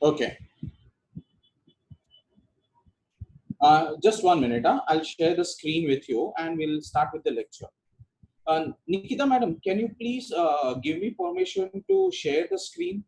Okay. Just 1 minute. I'll share the screen with you and we'll start with the lecture. Nikita madam, can you please give me permission to share the screen?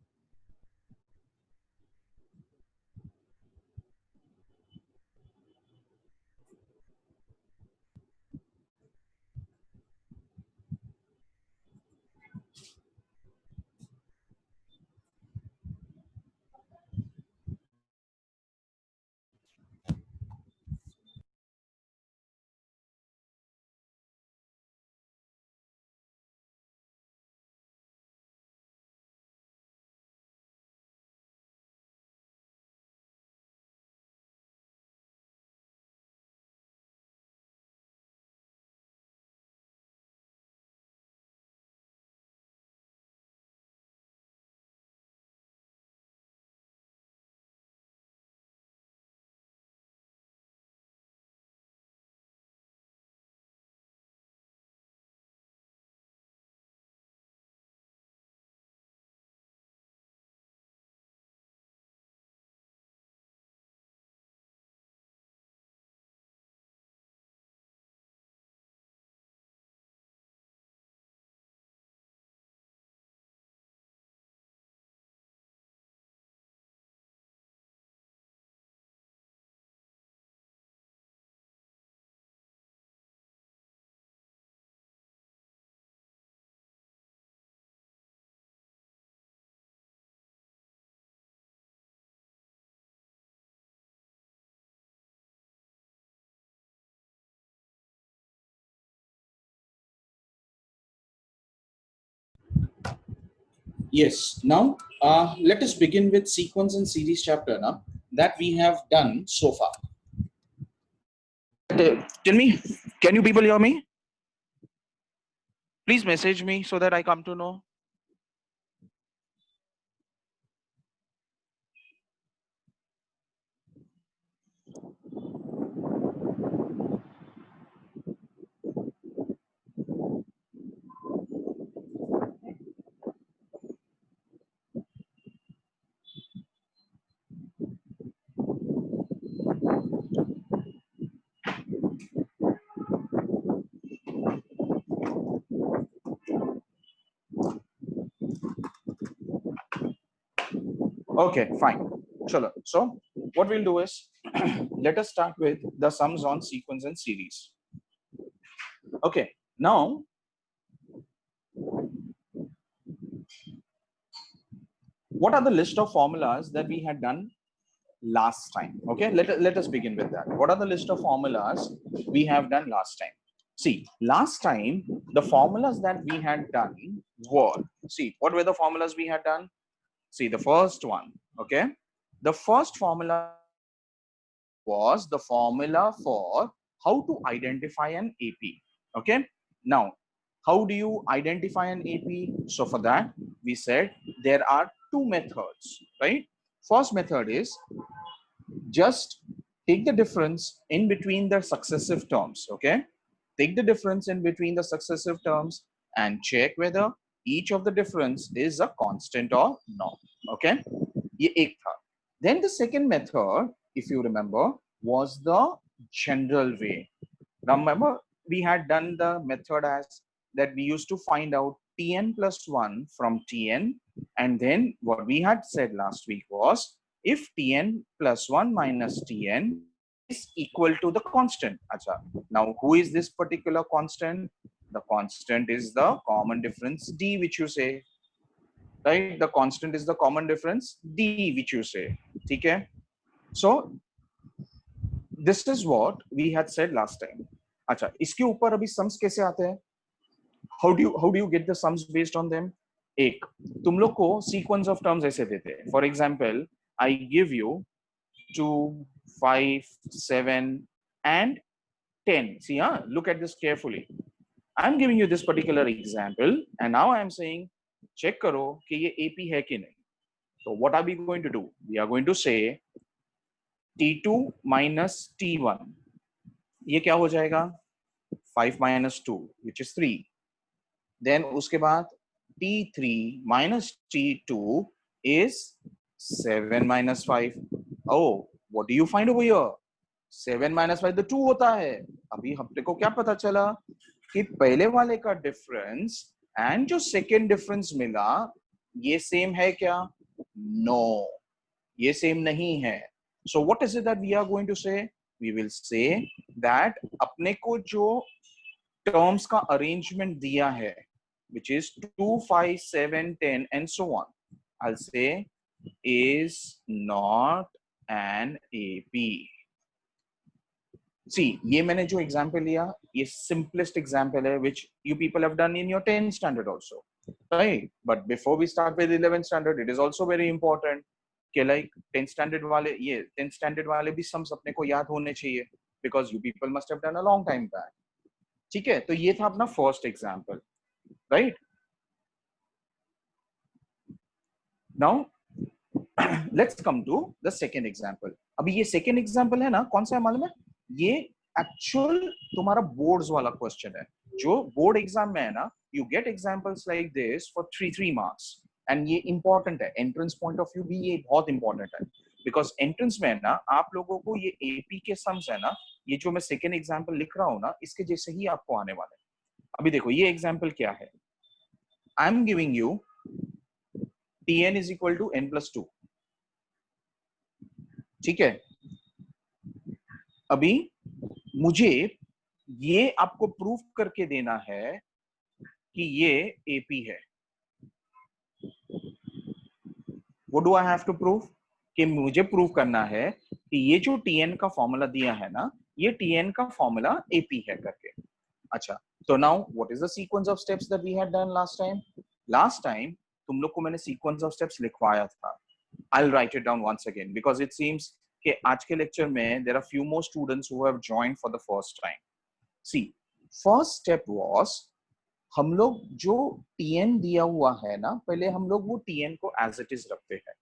Yes. Now, let us begin with sequence and series chapter now that we have done so far. Tell me, can you people hear me? Please message me so that I come to know. Okay, fine. Chalo. So, what we'll do is let us start with the sums on sequence and series. Okay, now what are the list of formulas that we had done last time? Okay, let us begin with that. What are the list of formulas we have done last time? See, last time the formulas that we had done were, see, what were the formulas we had done? See, the first one, okay, the first formula was the formula for how to identify an AP. Okay, now how do you identify an AP? So for that we said there are two methods, right? First method is just take the difference in between the successive terms. Okay, take the difference in between the successive terms and check whether each of the difference is a constant or not. Okay, ये एक था. Then the second method, if you remember, was the general way. Remember, we had done the method as that we used to find out Tn plus 1 from Tn, and then what we had said last week was if Tn plus 1 minus Tn is equal to the constant. Acha. Now, who is this particular constant? The constant is the common difference d, which you say, right? The constant is the common difference d, which you say. Okay? So this is what we had said last time. अच्छा, इसके ऊपर अभी sums कैसे आते हैं? How do you get the sums based on them? एक, तुम लोग को sequence of terms ऐसे देते हैं. For example, I give you 2, 5, 7 and 10. See, look at this carefully. I'm giving you this particular example and now I'm saying check करो कि ये AP है कि नहीं. So what are we going to do? We are going to say T2 minus T1. ये क्या हो जाएगा? 5 minus 2, which is 3. Then उसके बाद T3 minus T2 is 7 minus 5. Oh, what do you find over here? 7 minus 5 तो 2 होता है. अभी अपने को क्या पता चला कि पहले वाले का डिफरेंस एंड जो सेकेंड डिफरेंस मिला ये सेम है क्या? नो, ये सेम नहीं है. So what is it that we are going to say? We will say that अपने को जो टर्म्स का अरेंजमेंट दिया है which is 2, 5, 7, 10 and so on, I'll say is not an AP. See, ये मैंने जो एग्जाम्पल लिया ये सिंपलेस्ट एग्जाम्पल है which you people have done in your 10th standard also, right? But before we start with 11th standard, it is also very important कि like 10th standard वाले ये 10th standard वाले भी sums अपने को याद होने चाहिए because you people must have done a long time back. ठीक है, तो ये था अपना first example, right? Now let's come to the second example. अभी ये सेकेंड एग्जाम्पल है ना, कौन सा है मालूम है? ये एक्चुअल तुम्हारा बोर्ड्स वाला क्वेश्चन है. जो बोर्ड एग्जाम में है ना, you get examples like this for 3 marks and ये इंपॉर्टेंट है. एंट्रेंस पॉइंट ऑफ व्यू भी ये बहुत इंपॉर्टेंट है बिकॉज एंट्रेंस में है ना आप लोगों को ये एपी के सम्स है ना, ये जो मैं सेकेंड एग्जाम्पल लिख रहा हूँ ना इसके जैसे ही आपको आने वाले. अभी देखो ये एग्जाम्पल क्या है. I am giving you Tn is equal to n plus 2. ठीक है, अभी मुझे ये आपको प्रूफ करके देना है कि ये AP है. What do I have to prove? कि मुझे प्रूफ करना है कि ये जो Tn का फॉर्मूला दिया है ना, ये Tn का फॉर्मूला AP है करके. अच्छा, तो now what is the sequence of steps that we had done last time? Last time तुम लोग को मैंने सीक्वेंस ऑफ स्टेप्स लिखवाया था. I'll write it down once again because it seems कि आज के लेक्चर में there are few more students who have joined for the first time. See, first step was हम लोग जो Tn दिया हुआ है ना, पहले हम लोग वो Tn को as it is रखते हैं.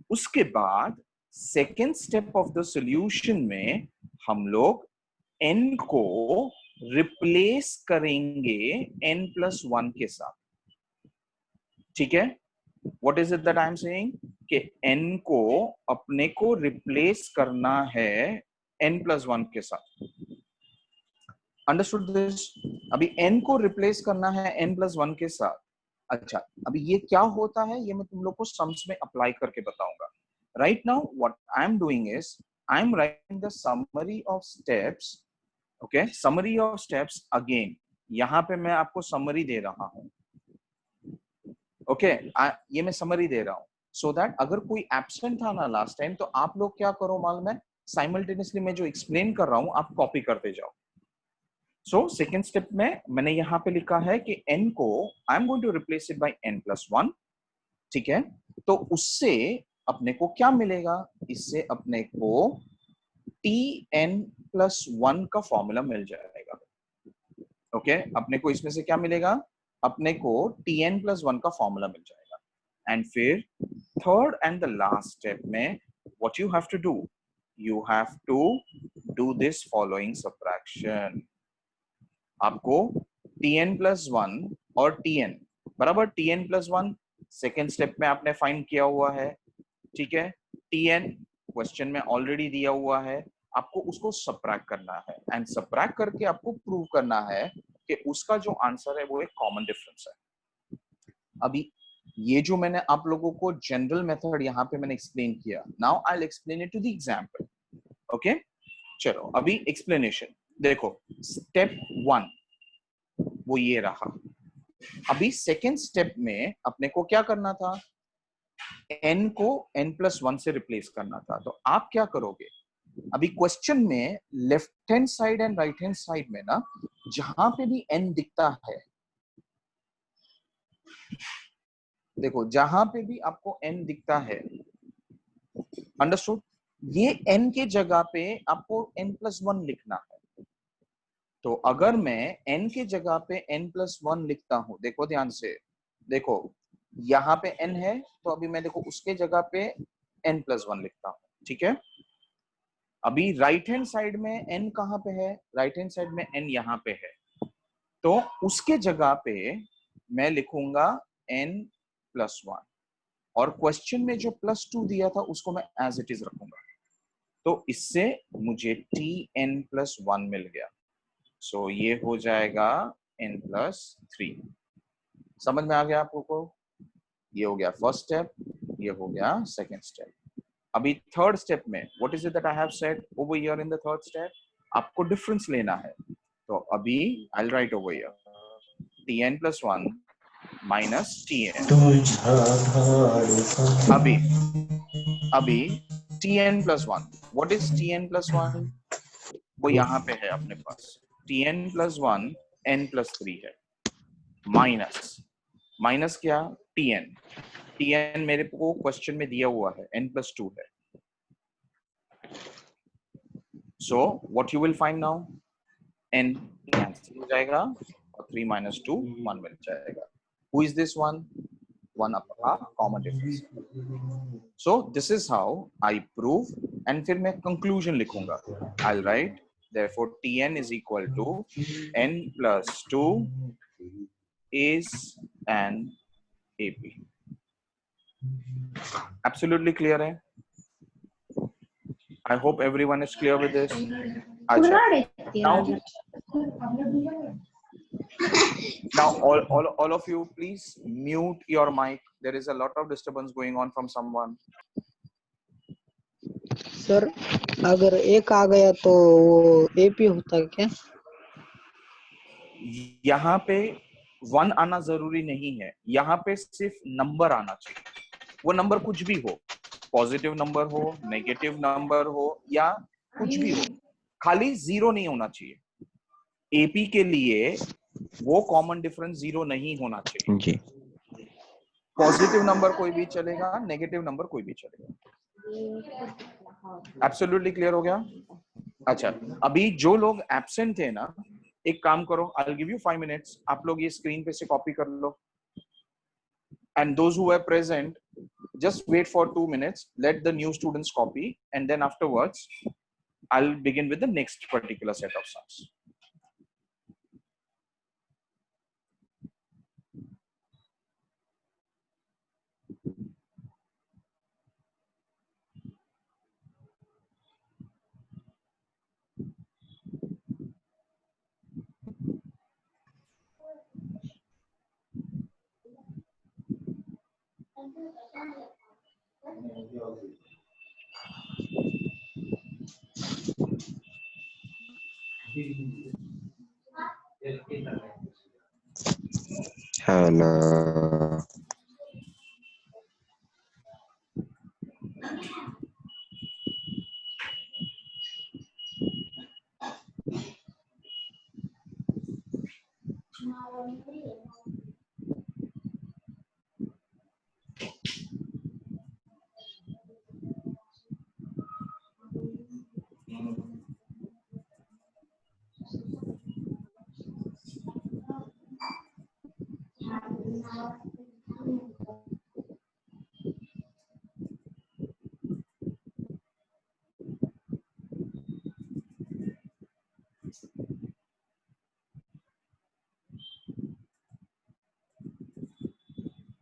उसके बाद second step of the solution में हम लोग n को रिप्लेस करेंगे n+1 के साथ. ठीक है, what is it that I am saying कि n को अपने को रिप्लेस करना है n+1 के साथ. Understood this? अभी n को रिप्लेस करना है n+1 के साथ. अच्छा, अभी ये क्या होता है ये मैं तुम लोग को सम्स में अप्लाई करके बताऊंगा. Right now what I am doing is I am writing the summary of steps. Okay, summary of steps again. यहां पे मैं आपको समरी दे रहा हूं. ओके, ये मैं समरी दे रहा हूं सो दैट अगर कोई एब्सेंट था ना लास्ट टाइम तो आप लोग क्या करो मालूम है, साइमल्टेनियसली मैं जो एक्सप्लेन कर रहा हूं आप कॉपी करते जाओ. सो सेकेंड स्टेप में मैंने यहां पे लिखा है कि n को I am going to replace it by n+1. ठीक है, तो उससे अपने को क्या मिलेगा? इससे अपने को Tn+1 का फॉर्मूला मिल जाएगा. ओके, अपने को इसमें से क्या मिलेगा? अपने को Tn+1 का फॉर्मूला मिल जाएगा. एंड फिर third and the last step में what you have to do, you have to do this following subtraction. आपको Tn+1 और Tn बराबर Tn+1 सेकेंड स्टेप में आपने फाइंड किया हुआ है. ठीक है, Tn क्वेश्चन में ऑलरेडी दिया हुआ है, आपको उसको सबट्रैक्ट करना है एंड सबट्रैक्ट करके आपको प्रूव करना है कि उसका जो आंसर है वो एक कॉमन डिफरेंस है. अभी ये जो मैंने आप लोगों को जनरल मेथड यहाँ पे मैंने एक्सप्लेन किया, now I will explain it to the example. Okay, चलो अभी एक्सप्लेनेशन देखो. स्टेप 1 वो ये रहा. अभी सेकेंड स्टेप में अपने को क्या करना था? n को n+1 से रिप्लेस करना था. तो आप क्या करोगे? अभी क्वेश्चन में left hand side and right hand side में ना जहां पे भी n दिखता है, देखो जहां पे भी आपको n दिखता है, अंडरस्टूड, ये n के जगह पे आपको n+1 लिखना है. तो अगर मैं n के जगह पे n+1 लिखता हूं, देखो ध्यान से, देखो यहाँ पे n है तो अभी मैं देखो उसके जगह पे n+1 लिखता हूं. ठीक है, अभी राइट हैंड साइड में n कहां पे है? राइट हैंड साइड में n यहाँ पे है, तो उसके जगह पे मैं लिखूंगा n+1. और क्वेश्चन में जो +2 दिया था उसको मैं एज इट इज रखूंगा। तो इससे मुझे Tn+1 मिल गया। सो ये हो जाएगा n+3। समझ में आ गया आप लोगों को? ये हो गया फर्स्ट स्टेप, ये हो गया सेकंड स्टेप। अभी थर्ड स्टेप में what is it that I have said over here in the third step? आपको डिफरेंस लेना है। तो अभी I will write over here Tn+1 minus Tn। अभी Tn+1, what is Tn+1? वो यहाँ पे है अपने पास। Tn+1 n+3 है, माइनस क्या? Tn मेरे को क्वेश्चन में दिया हुआ है n+2 है। So what you will find now? n cancel हो जाएगा और 3 - 2 1 मिल जाएगा। Who is this one? One of our common difference. So this is how I prove, and फिर मैं conclusion लिखूंगा। I'll write therefore Tn is equal to n+2 is an AP. Absolutely clear है? I hope everyone is clear with this. Now all of you please mute your mic. There is a lot of disturbance going on from someone. Sir अगर एक आ गया तो वो AP होता है क्या? यहाँ पे 1 आना जरूरी नहीं है, यहाँ पे सिर्फ नंबर आना चाहिए। वो नंबर कुछ भी हो, पॉजिटिव नंबर हो, नेगेटिव नंबर हो या कुछ भी हो, खाली 0 नहीं होना चाहिए। एपी के लिए वो कॉमन डिफरेंस 0 नहीं होना चाहिए जी। पॉजिटिव नंबर कोई भी चलेगा, नेगेटिव नंबर कोई भी चलेगा। एब्सोल्युटली क्लियर हो गया? अच्छा, अभी जो लोग एब्सेंट थे ना, एक काम करो, I will give you 5 minutes, आप लोग ये स्क्रीन पे से कॉपी कर लो। And those who are present just wait for 2 minutes, let the new students copy, and then afterwards I'll begin with the next particular set of sums. Hello.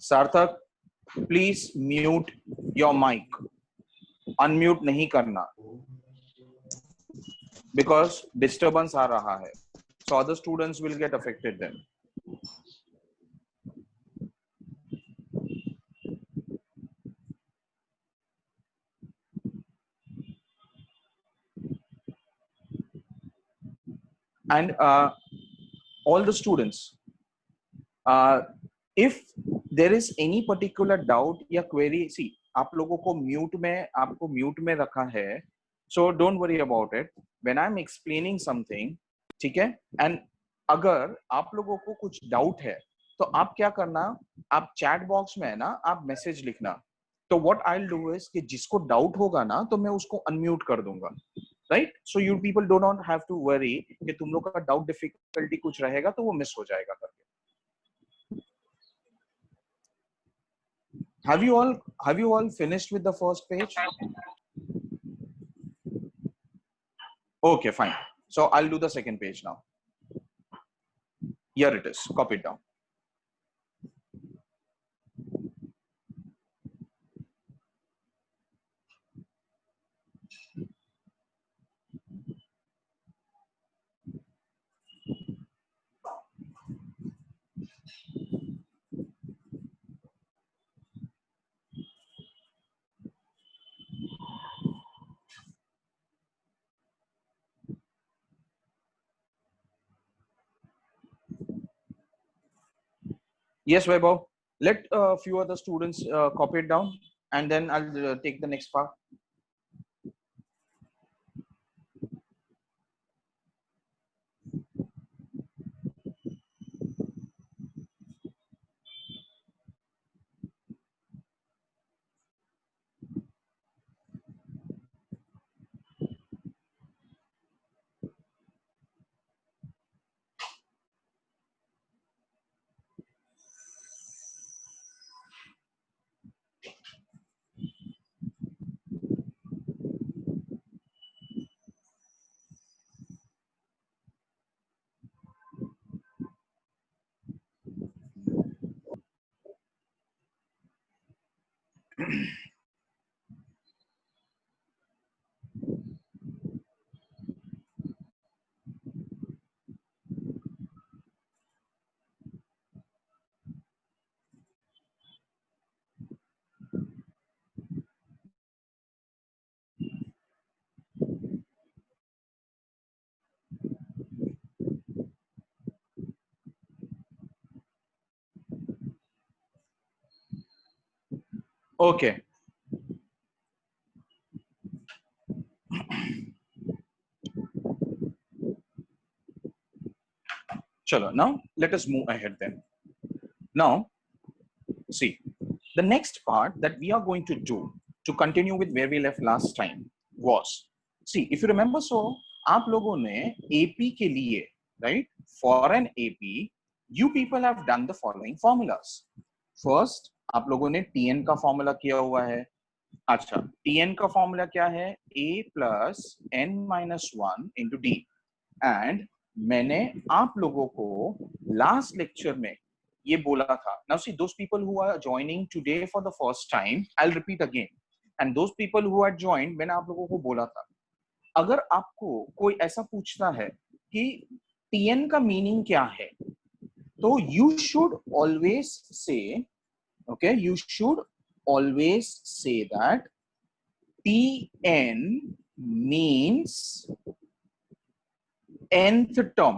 Sarthak, please mute your mic, unmute नहीं करना, because disturbance आ रहा है, so other students will get affected then. And all the students, if there is any particular doubt या query, see आप लोगों को mute में, आपको म्यूट में रखा है, so don't worry about it when I'm explaining something, ठीक है? And अगर आप लोगों को कुछ डाउट है तो आप क्या करना, आप चैट बॉक्स में है ना, आप मैसेज लिखना। तो what I will do is कि जिसको डाउट होगा ना तो मैं उसको अनम्यूट कर दूंगा, right? So you people do not have to worry कि तुम लोग का डाउट डिफिकल्टी कुछ रहेगा तो वो मिस हो जाएगा करके। Have you all finished with the first page? Okay, fine. So I'll do the second page now. Here it is. Copy it down. Yes, Vaibhav. Let a few other students copy it down, and then I'll take the next part. Okay. Chalo. Now let us move ahead then. Now, see, the next part that we are going to do to continue with where we left last time was, see, if you remember, so आप लोगों ने AP के लिए, right? For an AP, you people have done the following formulas. First, आप लोगों ने TN का formula किया हुआ है. अच्छा, TN का फॉर्मूला क्या है? A plus N minus 1 into D. And मैंने आप लोगों को लास्ट लेक्चर में ये बोला था. Now see those people who are joining today for the first time, I will repeat again. And those people who are joined, मैंने आप लोगों को बोला था, अगर आपको कोई ऐसा पूछता है कि टीएन का मीनिंग क्या है, तो you should always say, okay, you should always say that TN means nth term.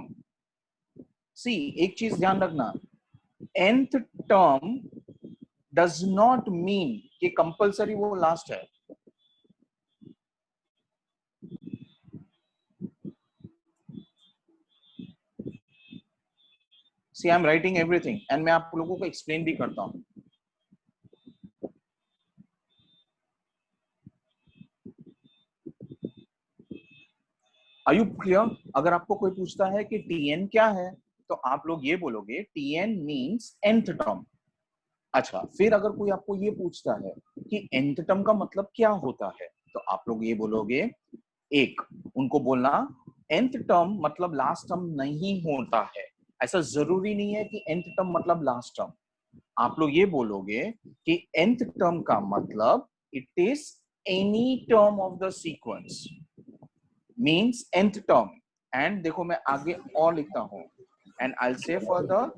See, एक चीज ध्यान रखना, nth term does not mean कि कंपल्सरी वो लास्ट है. See, I'm writing everything and मैं आप लोगों को एक्सप्लेन भी करता हूं. Are you clear? अगर आपको कोई पूछता है कि TN क्या है, तो आप लोग ये बोलोगे TN means nth term. अच्छा, फिर अगर कोई आपको ये पूछता है कि nth term का मतलब क्या होता है, तो आप लोग ये बोलोगे, एक, उनको बोलना nth term मतलब लास्ट टर्म नहीं होता है. ऐसा जरूरी नहीं है कि nth term मतलब लास्ट टर्म. आप लोग ये बोलोगे कि nth term का मतलब it is any term of the sequence, means nth term. And देखो मैं आगे और लिखता हूं, and I will say further,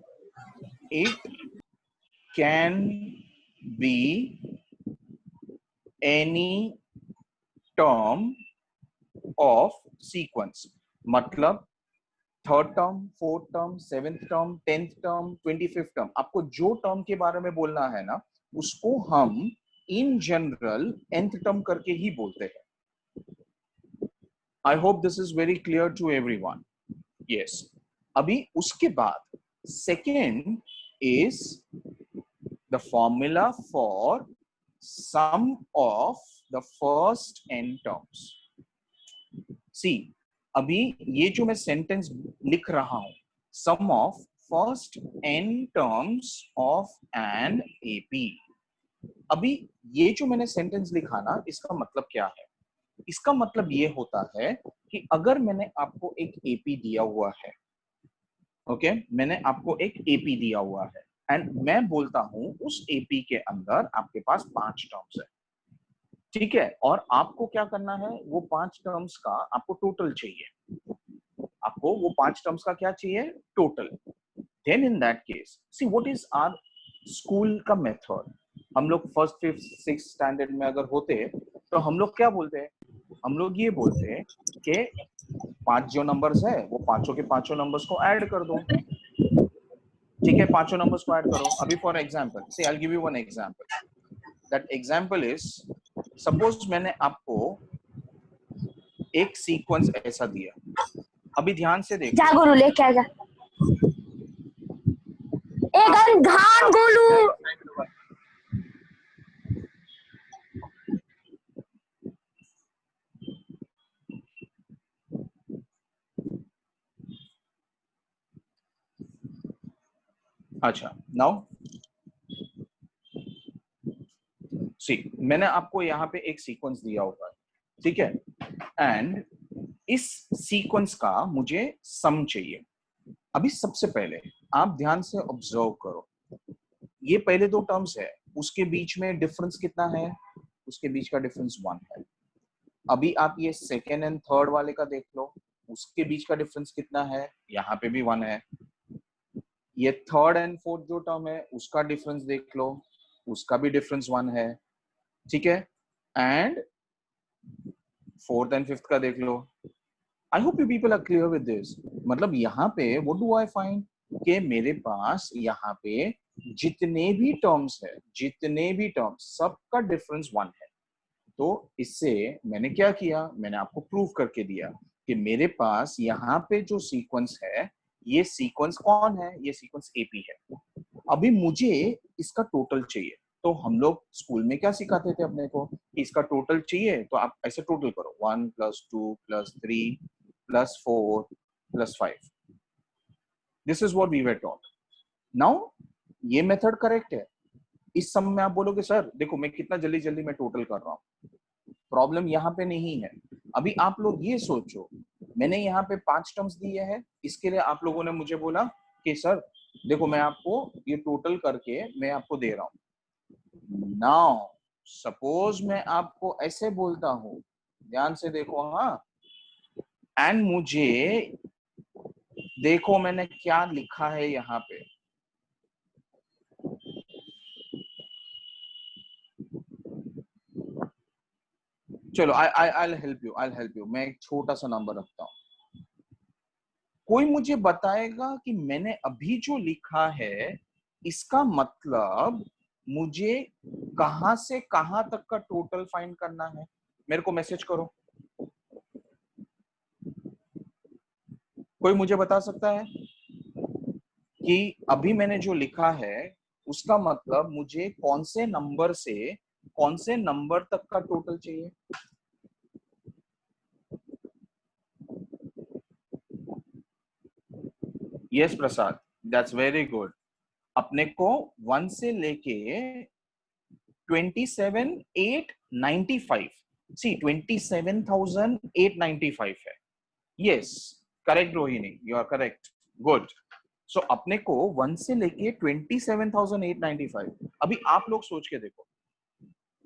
it can be any term of sequence. मतलब third term, fourth term, seventh term, 10th term, 25th term, आपको जो term के बारे में बोलना है ना, उसको हम इन जनरल nth टर्म करके ही बोलते हैं. I hope this is very clear to everyone. Yes. अभी उसके बाद second is the formula for sum of the first n terms. See, अभी ये जो मैं सेंटेंस लिख रहा हूं, sum of first n terms of an AP. अभी ये जो मैंने सेंटेंस लिखा ना, इसका मतलब क्या है? इसका मतलब ये होता है कि अगर मैंने आपको एक एपी दिया हुआ है, ओके, मैंने आपको एक एपी दिया हुआ है, एंड मैं बोलता हूं उस एपी के अंदर आपके पास 5 टर्म्स है, ठीक है, और आपको क्या करना है, वो 5 टर्म्स का आपको टोटल चाहिए. आपको वो 5 टर्म्स का क्या चाहिए? Total. Then in that case, see what is our school का मेथड. हम लोग फर्स्ट, फिफ्थ, सिक्स स्टैंडर्ड में अगर होते तो हम लोग क्या बोलते हैं? हम लोग ये बोलते हैं कि 5 जो नंबर्स है, वो पांचों के पांचों नंबर्स को ऐड कर दो. ठीक है, पांचों नंबर्स को ऐड करो। अभी for example see I will give you one example. That example is, suppose मैंने आपको एक सीक्वेंस ऐसा दिया, अभी ध्यान से देखो। जा गुरु लेके आ जा। एक घान गोलू। अच्छा, नाउ सी, मैंने आपको यहाँ पे एक सीक्वेंस दिया होगा, ठीक है, एंड इस सीक्वेंस का मुझे सम चाहिए। अभी सबसे पहले आप ध्यान से ऑब्जर्व करो, ये पहले दो टर्म्स है, उसके बीच में डिफरेंस कितना है? उसके बीच का डिफरेंस 1 है। अभी आप ये सेकेंड एंड थर्ड वाले का देख लो, उसके बीच का डिफरेंस कितना है? यहाँ पे भी 1 है। ये थर्ड एंड फोर्थ जो टर्म है उसका डिफरेंस देख लो, उसका भी डिफरेंस 1 है, ठीक है, एंड फोर्थ एंड फिफ्थ का देख लो। I hope you people are clear with this. मतलब यहाँ पे व्हाट डू आई फाइंड कि मेरे पास यहाँ पे जितने भी टर्म्स है, जितने भी टर्म्स, सबका डिफरेंस 1 है। तो इससे मैंने क्या किया, मैंने आपको प्रूव करके दिया कि मेरे पास यहाँ पे जो सीक्वेंस है, ये सीक्वेंस कौन है? ये सीक्वेंस एपी है। अभी मुझे इसका टोटल चाहिए। तो हम लोग स्कूल में क्या सिखाते थे अपने को कि इसका टोटल चाहिए, तो आप ऐसे टोटल करो 1 + 2 + 3 + 4 + 5। This is what we were taught. Now ये मेथड करेक्ट है। इस सम में आप बोलोगे सर देखो मैं कितना जल्दी जल्दी मैं टोटल कर रहा हूँ, प्रॉब्लम यहाँ पे नहीं है। अभी आप लोग ये सोचो, मैंने यहाँ पे 5 टर्म्स दिए हैं, इसके लिए आप लोगों ने मुझे बोला कि सर देखो मैं आपको ये टोटल करके मैं आपको दे रहा हूँ। नाउ सपोज मैं आपको ऐसे बोलता हूँ, ध्यान से देखो, हाँ, एंड मुझे देखो मैंने क्या लिखा है यहाँ पे। चलो आई हेल्प यू, मैं एक छोटा सा नंबर रखता हूँ। कोई मुझे बताएगा कि मैंने अभी जो लिखा है इसका मतलब मुझे कहां से कहां तक का टोटल फाइंड करना है? मेरे को मैसेज करो, कोई मुझे बता सकता है कि अभी मैंने जो लिखा है उसका मतलब मुझे कौन से नंबर से कौन से नंबर तक का टोटल चाहिए? Yes Prasad, that's very good. अपने को 1 से लेके 27,895, सी 27,895 है। Yes, correct Rohini, you are correct, good. So अपने को 1 से लेके 27,895। अभी आप लोग सोच के देखो,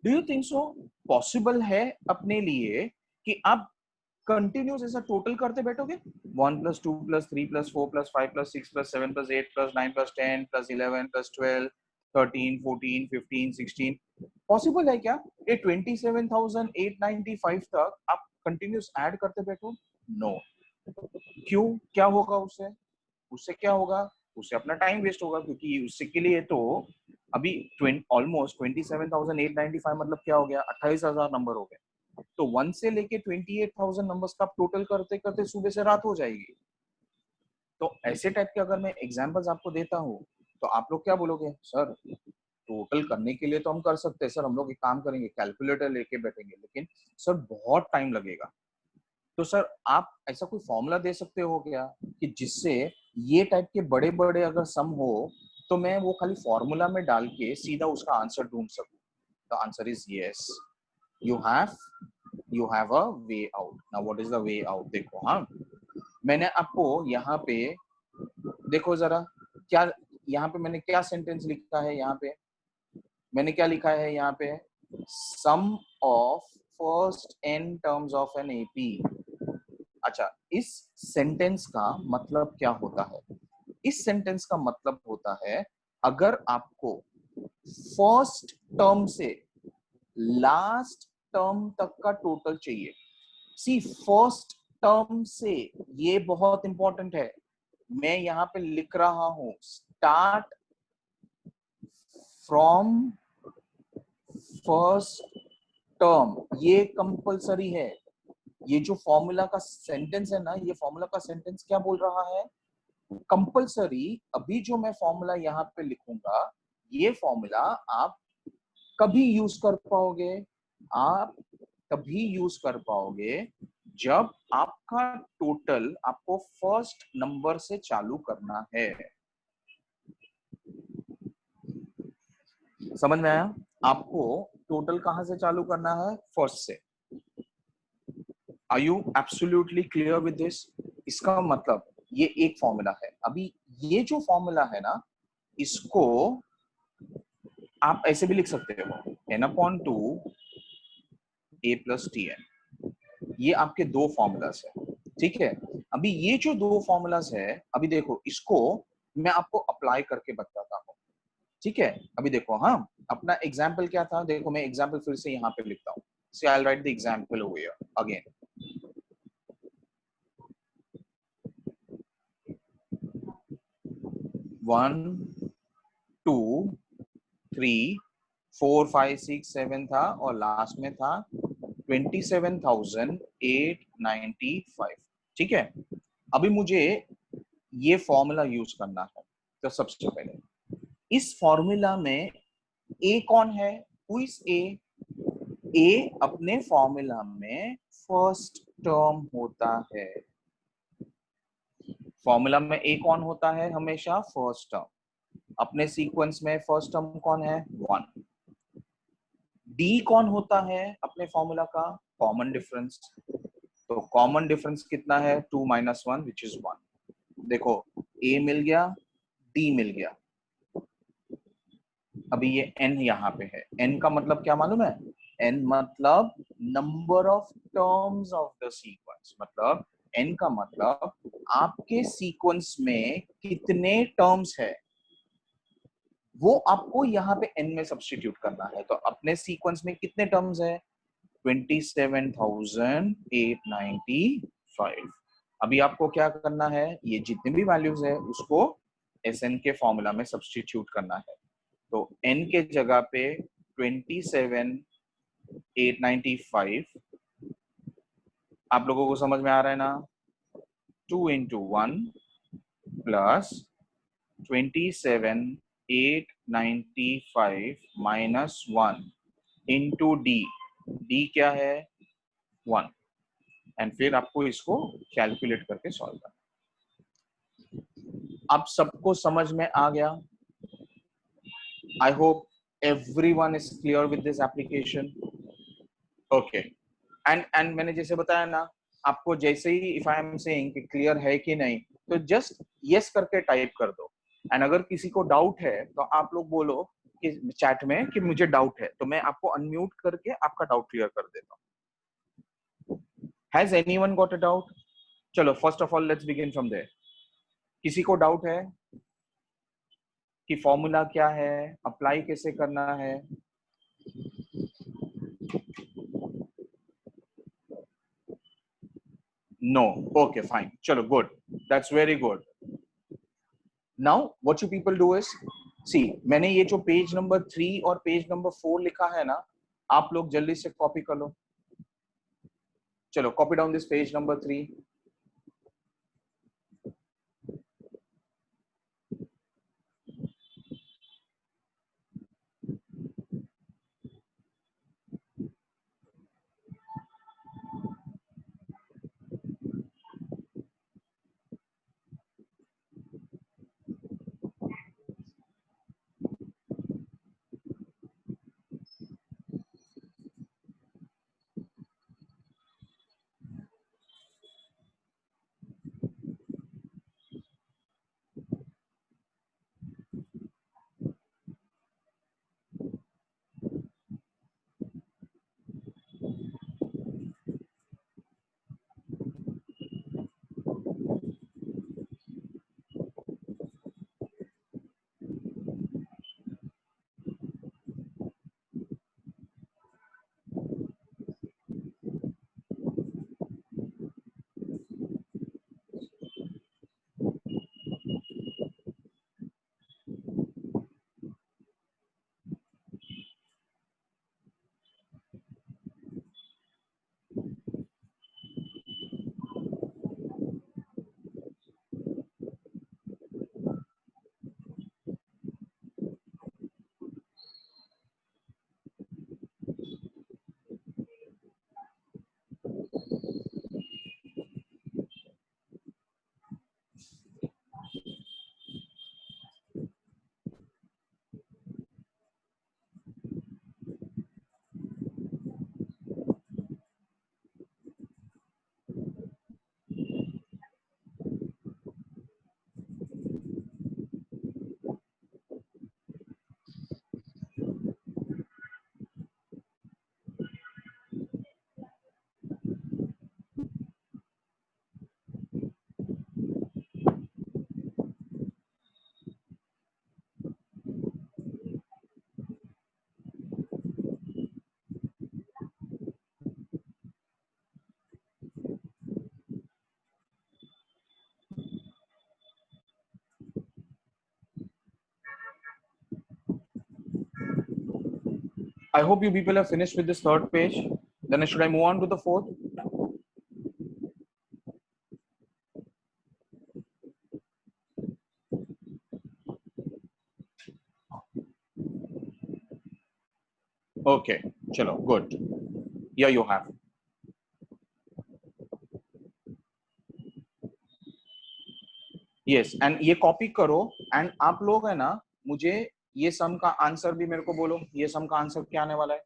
do you think so possible है अपने लिए कि आप कंटिन्यूस ऐसा टोटल करते बैठोगे? 1 + 2 + 3 + 4 + 5 + 6 + 7 + 8 + 9 + 10 + 11 + 12 13 14 15 16, पॉसिबल है क्या ये 27,895 तक आप कंटिन्यूस ऐड करते बैठो? नो। क्यों? क्या होगा उससे? उससे क्या होगा? उससे अपना टाइम वेस्ट होगा, क्योंकि उससे के लिए तो अभी ऑलमोस्ट 27,895 मतलब क्या हो गया? 28,000 नंबर हो गए। तो 1 से लेके 28,000 नंबर्स का आप टोटल करते करते सुबह से रात हो जाएगी। तो ऐसे टाइप के अगर मैं एग्जांपल्स आपको देता हूँ तो आप लोग क्या बोलोगे? सर टोटल करने के लिए तो हम कर सकते हैं सर, हम लोग एक काम करेंगे कैलकुलेटर लेके बैठेंगे, लेकिन सर बहुत टाइम लगेगा। तो सर आप ऐसा कोई फॉर्मूला दे सकते हो क्या कि जिससे ये टाइप के बड़े बड़े अगर सम हो तो मैं वो खाली फॉर्मूला में डाल के सीधा उसका आंसर ढूंढ सकूं? The answer is yes, you have you have a way out. Now what is the way out? देखो, हाँ, मैंने आपको यहाँ पे देखो जरा, क्या यहाँ पे मैंने क्या सेंटेंस लिखा है? यहाँ पे मैंने क्या लिखा है? यहाँ पे sum of first n terms of an AP. अच्छा, इस सेंटेंस का मतलब क्या होता है? इस सेंटेंस का मतलब होता है अगर आपको फर्स्ट टर्म से लास्ट टर्म तक का टोटल चाहिए, सी फर्स्ट टर्म से, ये बहुत इंपॉर्टेंट है, मैं यहाँ पे लिख रहा हूं स्टार्ट फ्रॉम फर्स्ट टर्म, ये कंपलसरी है। ये जो फॉर्मूला का सेंटेंस है ना, ये फॉर्मूला का सेंटेंस क्या बोल रहा है? कंपलसरी। अभी जो मैं फॉर्मूला यहाँ पे लिखूंगा, ये फॉर्मूला आप कभी यूज कर पाओगे? आप तभी यूज कर पाओगे जब आपका टोटल आपको फर्स्ट नंबर से चालू करना है। समझ में आया? आपको टोटल कहां से चालू करना है? फर्स्ट से। Are you absolutely clear with this? इसका मतलब ये एक फॉर्मूला है। अभी ये जो फॉर्मूला है ना, इसको आप ऐसे भी लिख सकते हो, n/2 a + tn। ये आपके दो फॉर्मूलाज है, ठीक है। अभी ये जो दो फॉर्मूलाज है, अभी देखो, इसको मैं आपको अप्लाई करके बताता हूँ, ठीक है। अभी देखो, हाँ, अपना एग्जाम्पल क्या था? देखो, मैं एग्जाम्पल फिर से यहाँ पे लिखता हूँ। See, I'll write the example over here again. 1 2 3 4 5 6 7 था, और लास्ट में था 27,895, ठीक है। अभी मुझे ये फॉर्मूला यूज करना है। तो सबसे पहले इस फॉर्मूला में ए कौन है? Who is a? ए अपने फॉर्मूला में फर्स्ट टर्म होता है। फॉर्मूला में ए कौन होता है? हमेशा फर्स्ट टर्म। अपने सीक्वेंस में फर्स्ट टर्म कौन है? 1। डी कौन होता है अपने फॉर्मूला का? Common difference. तो कॉमन डिफरेंस कितना है? 2 - 1 विच इज 1। देखो, ए मिल गया, डी मिल गया। अभी ये n यहाँ पे है। n का मतलब क्या मालूम है? n मतलब number of terms of the sequence. मतलब n का मतलब आपके सीक्वेंस में कितने टर्म्स है, वो आपको यहाँ पे n में सब्स्टिट्यूट करना है। तो अपने सीक्वेंस में कितने टर्म्स है? 27,895। अभी आपको क्या करना है? ये जितने भी वैल्यूज है उसको Sn के फॉर्मूला में सब्स्टिट्यूट करना है। तो n के जगह पे 27,895। आप लोगों को समझ में आ रहा है ना? 2 × 1 plus 27,895 minus 1 into D. D क्या है? 1। एंड फिर आपको इसको कैलकुलेट करके सॉल्व करना। अब सबको समझ में आ गया? I hope everyone is clear with this application. Okay. And मैंने जैसे बताया ना, आपको जैसे ही if I am saying कि क्लियर है कि नहीं, तो जस्ट yes करके टाइप कर दो। एंड अगर किसी को डाउट है तो आप लोग बोलो कि चैट में कि मुझे डाउट है, तो मैं आपको अनम्यूट करके आपका डाउट क्लियर कर देता हूँ। Has anyone got a doubt? चलो, first of all let's begin from there. किसी को डाउट है कि फॉर्मूला क्या है, अप्लाई कैसे करना है? No. Okay, fine. Chalo, good. That's very good. Now, what you people do is, see, मैंने ये जो पेज नंबर 3 और पेज नंबर 4 लिखा है ना, आप लोग जल्दी से कॉपी कर लो। चलो, copy down this page number 3। I hope you people have finished with this third page. Then should I move on to the fourth? Okay, chalo, good. Here you have. Yes, and ये copy करो and आप लोग है ना मुझे ये सम का answer भी मेरे को बोलो, ये सम का आंसर क्या आने वाला है?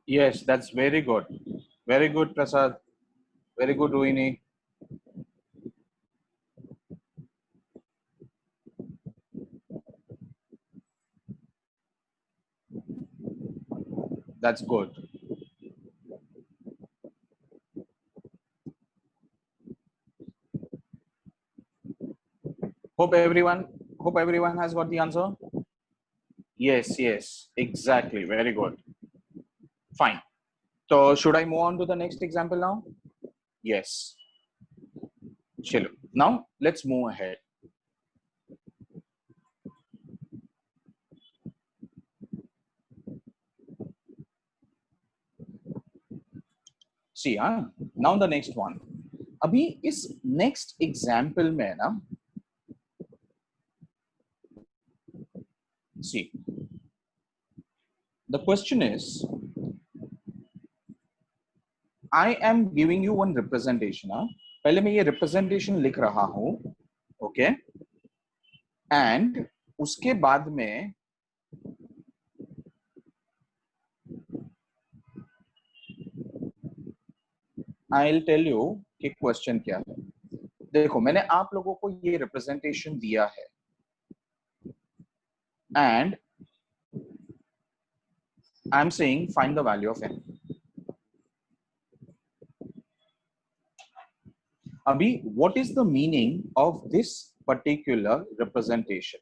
Yes, that's very good. Very good, Prasad. Very good, Rohini. That's good. Hope everyone has got the answer. Yes, yes, exactly. Very good. Fine. So should I move on to the next example now? Yes. Chalo. Now let's move ahead. See, now the next one. अभी इस next example में ना, see, the question is, I am giving you one representation. पहले मैं ये representation लिख रहा हूँ, okay? And उसके बाद में I'll tell you कि question क्या है. देखो मैंने आप लोगों को ये representation दिया है and I'm saying find the value of n. Abhi, what is the meaning of this particular representation?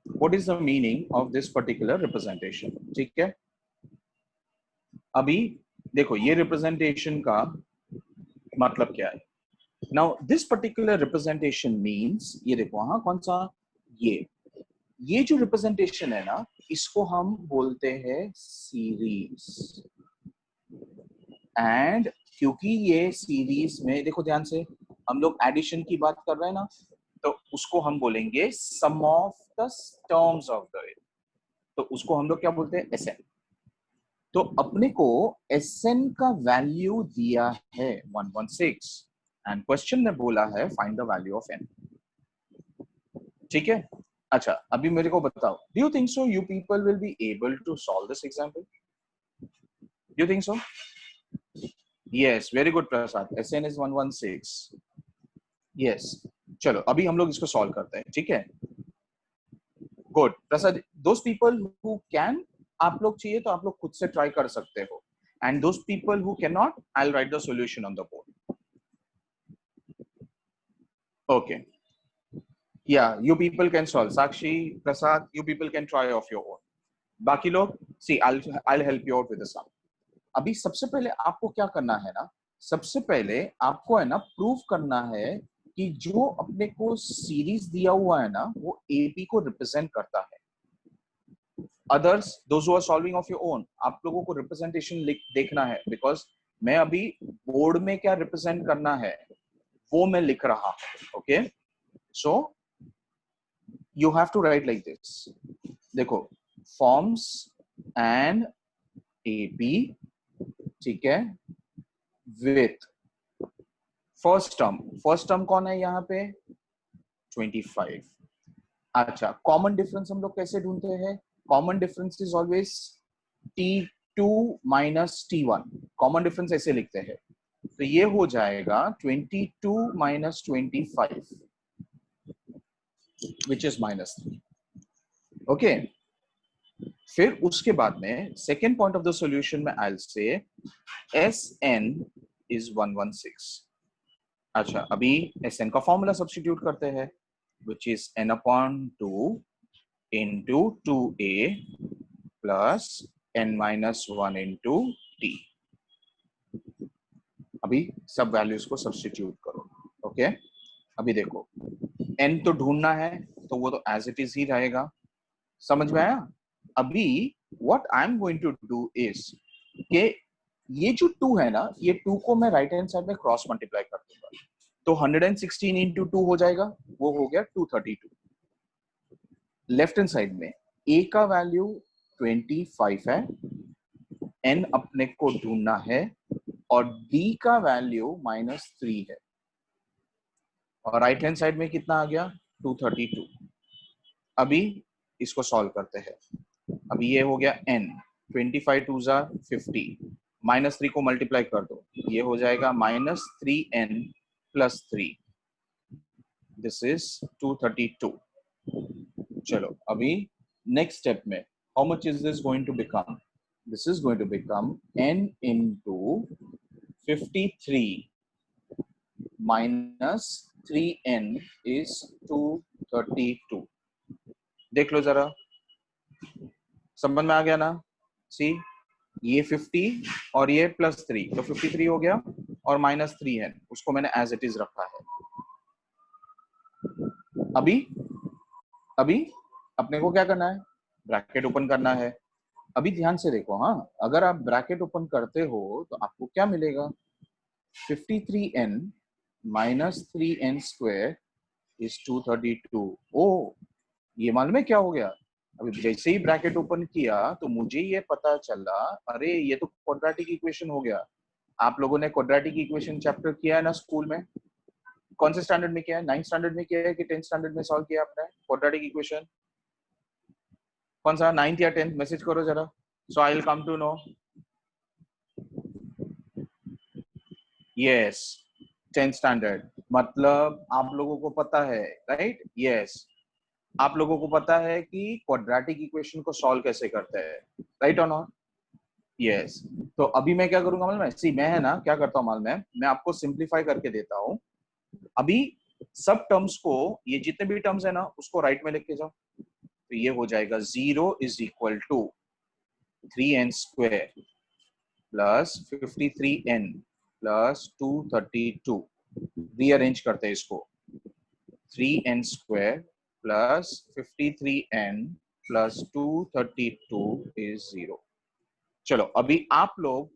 What is the meaning of this particular representation? ठीक है? अभी देखो ये representation का मतलब क्या है? Now this particular representation means ये देखो हाँ कौन सा ये जो representation है ना इसको हम बोलते हैं series and क्योंकि ये series में देखो ध्यान से हम लोग addition की बात कर रहे हैं ना तो उसको हम बोलेंगे sum of the terms of the array. तो उसको हम लोग क्या बोलते हैं SN. तो अपने को SN का वैल्यू दिया है 116 एंड क्वेश्चन में बोला है find the value of n. ठीक है? अच्छा अभी मेरे को बताओ, do you think so you people will be able to solve this example? Do you think so? Yes, very good Prasad. SN is 116. Yes, चलो अभी हम लोग इसको सॉल्व करते हैं. ठीक है, good Prasad. Those people who can, आप लोग चाहिए तो आप लोग खुद से ट्राई कर सकते हो and those people who can not, I will write the solution on the board. Okay, yeah, you people can solve. Sakshi, Prasad, you people can try of your own. बाकी लोग, see, I'll help you out with the sum. अभी सबसे पहले आपको क्या करना है ना, सबसे पहले आपको है ना प्रूव करना है कि जो अपने को सीरीज दिया हुआ है ना वो एपी को रिप्रेजेंट करता है. Others, those who are solving of your own, आप लोगों को रिप्रेजेंटेशन देखना है, बिकॉज मैं अभी बोर्ड में क्या रिप्रेजेंट करना है वो मैं लिख रहा हूं. Okay, so you have to write like this. देखो, फॉर्म्स एंड एपी, ठीक है, विथ फर्स्ट टर्म कौन है यहाँ पे? 25. अच्छा, कॉमन डिफरेंस हम लोग कैसे ढूंढते हैं? Common difference is always T2 minus T1. Common difference ऐसे लिखते हैं, तो ये हो जाएगा 22 माइनस 25 विच इज -3. ओके, फिर उसके बाद में second point of the solution में I will say Sn is 116. अच्छा, अभी Sn का फॉर्मूला सब्स्टिट्यूट करते हैं, which is n upon 2 into 2a plus n minus 1 into t. अभी सब वैल्यूज को सब्स्टिट्यूट करो. ओके, अभी देखो, n तो ढूंढना है तो वो तो एज इट इज ही रहेगा. समझ में आया? अभी what I'm going to do is कि ये जो 2 है ना, ये 2 को मैं राइट हैंड साइड में क्रॉस मल्टीप्लाई कर दूंगा, तो 116 इंटू 2 हो जाएगा, वो हो गया 232. लेफ्ट हैंड साइड में a का वैल्यू 25 है, n अपने को ढूंढना है, और d का वैल्यू -3 है, और राइट हैंड साइड में कितना आ गया? 232. अभी इसको सॉल्व करते हैं. अभी ये हो गया n, 25 2 ज़ा 50, -3 को मल्टीप्लाई कर दो, ये हो जाएगा -3n + 3. This is 232. चलो, अभी नेक्स्ट स्टेप में how much is this going to become? This is going to become n into 53 minus 3n is 232. देख लो जरा, समझ में आ गया ना? सी, ये 50 और ये +3, तो 53 हो गया, और -3n उसको मैंने एज इट इज रखा है. अभी अपने को क्या करना है? ब्रैकेट ओपन करना है. अभी ध्यान से देखो, हाँ, अगर आप ब्रैकेट ओपन करते हो तो आपको क्या मिलेगा? 53n minus 3n square is 232. ओ, ये मालूम है क्या हो गया? अभी जैसे ही ब्रैकेट ओपन किया तो मुझे ये पता चला, अरे ये तो क्वाड्रेटिक इक्वेशन हो गया. आप लोगों ने क्वाड्रेटिक इक्वेशन चैप्टर किया है ना स्कूल में? कौन से स्टैंडर्ड में किया है? 9th स्टैंडर्ड में किया है कि 10th स्टैंडर्ड में सॉल्व किया आपने क्वाड्रेटिक इक्वेशन? कौन सा, 9th या 10th? मैसेज करो जरा, so I will come to know. Yes, 10th standard. मतलब आप लोगों को पता है, राइट? यस, आप लोगों को पता है कि क्वाड्रेटिक इक्वेशन को सॉल्व कैसे करते हैं, राइट और नॉट? यस. तो अभी मैं क्या करूंगा मालूम है? सी, मैं है ना क्या करता हूँ मालूम है, मैं आपको सिंप्लीफाई करके देता हूँ. अभी सब टर्म्स को, ये जितने भी टर्म्स है ना, उसको राइट में लेके जाओ, तो ये हो जाएगा 0 is equal to 3n square plus 53n plus 232. Rearrange करते हैं इसको, 3n square plus 53n plus 232 is 0. चलो, अभी आप लोग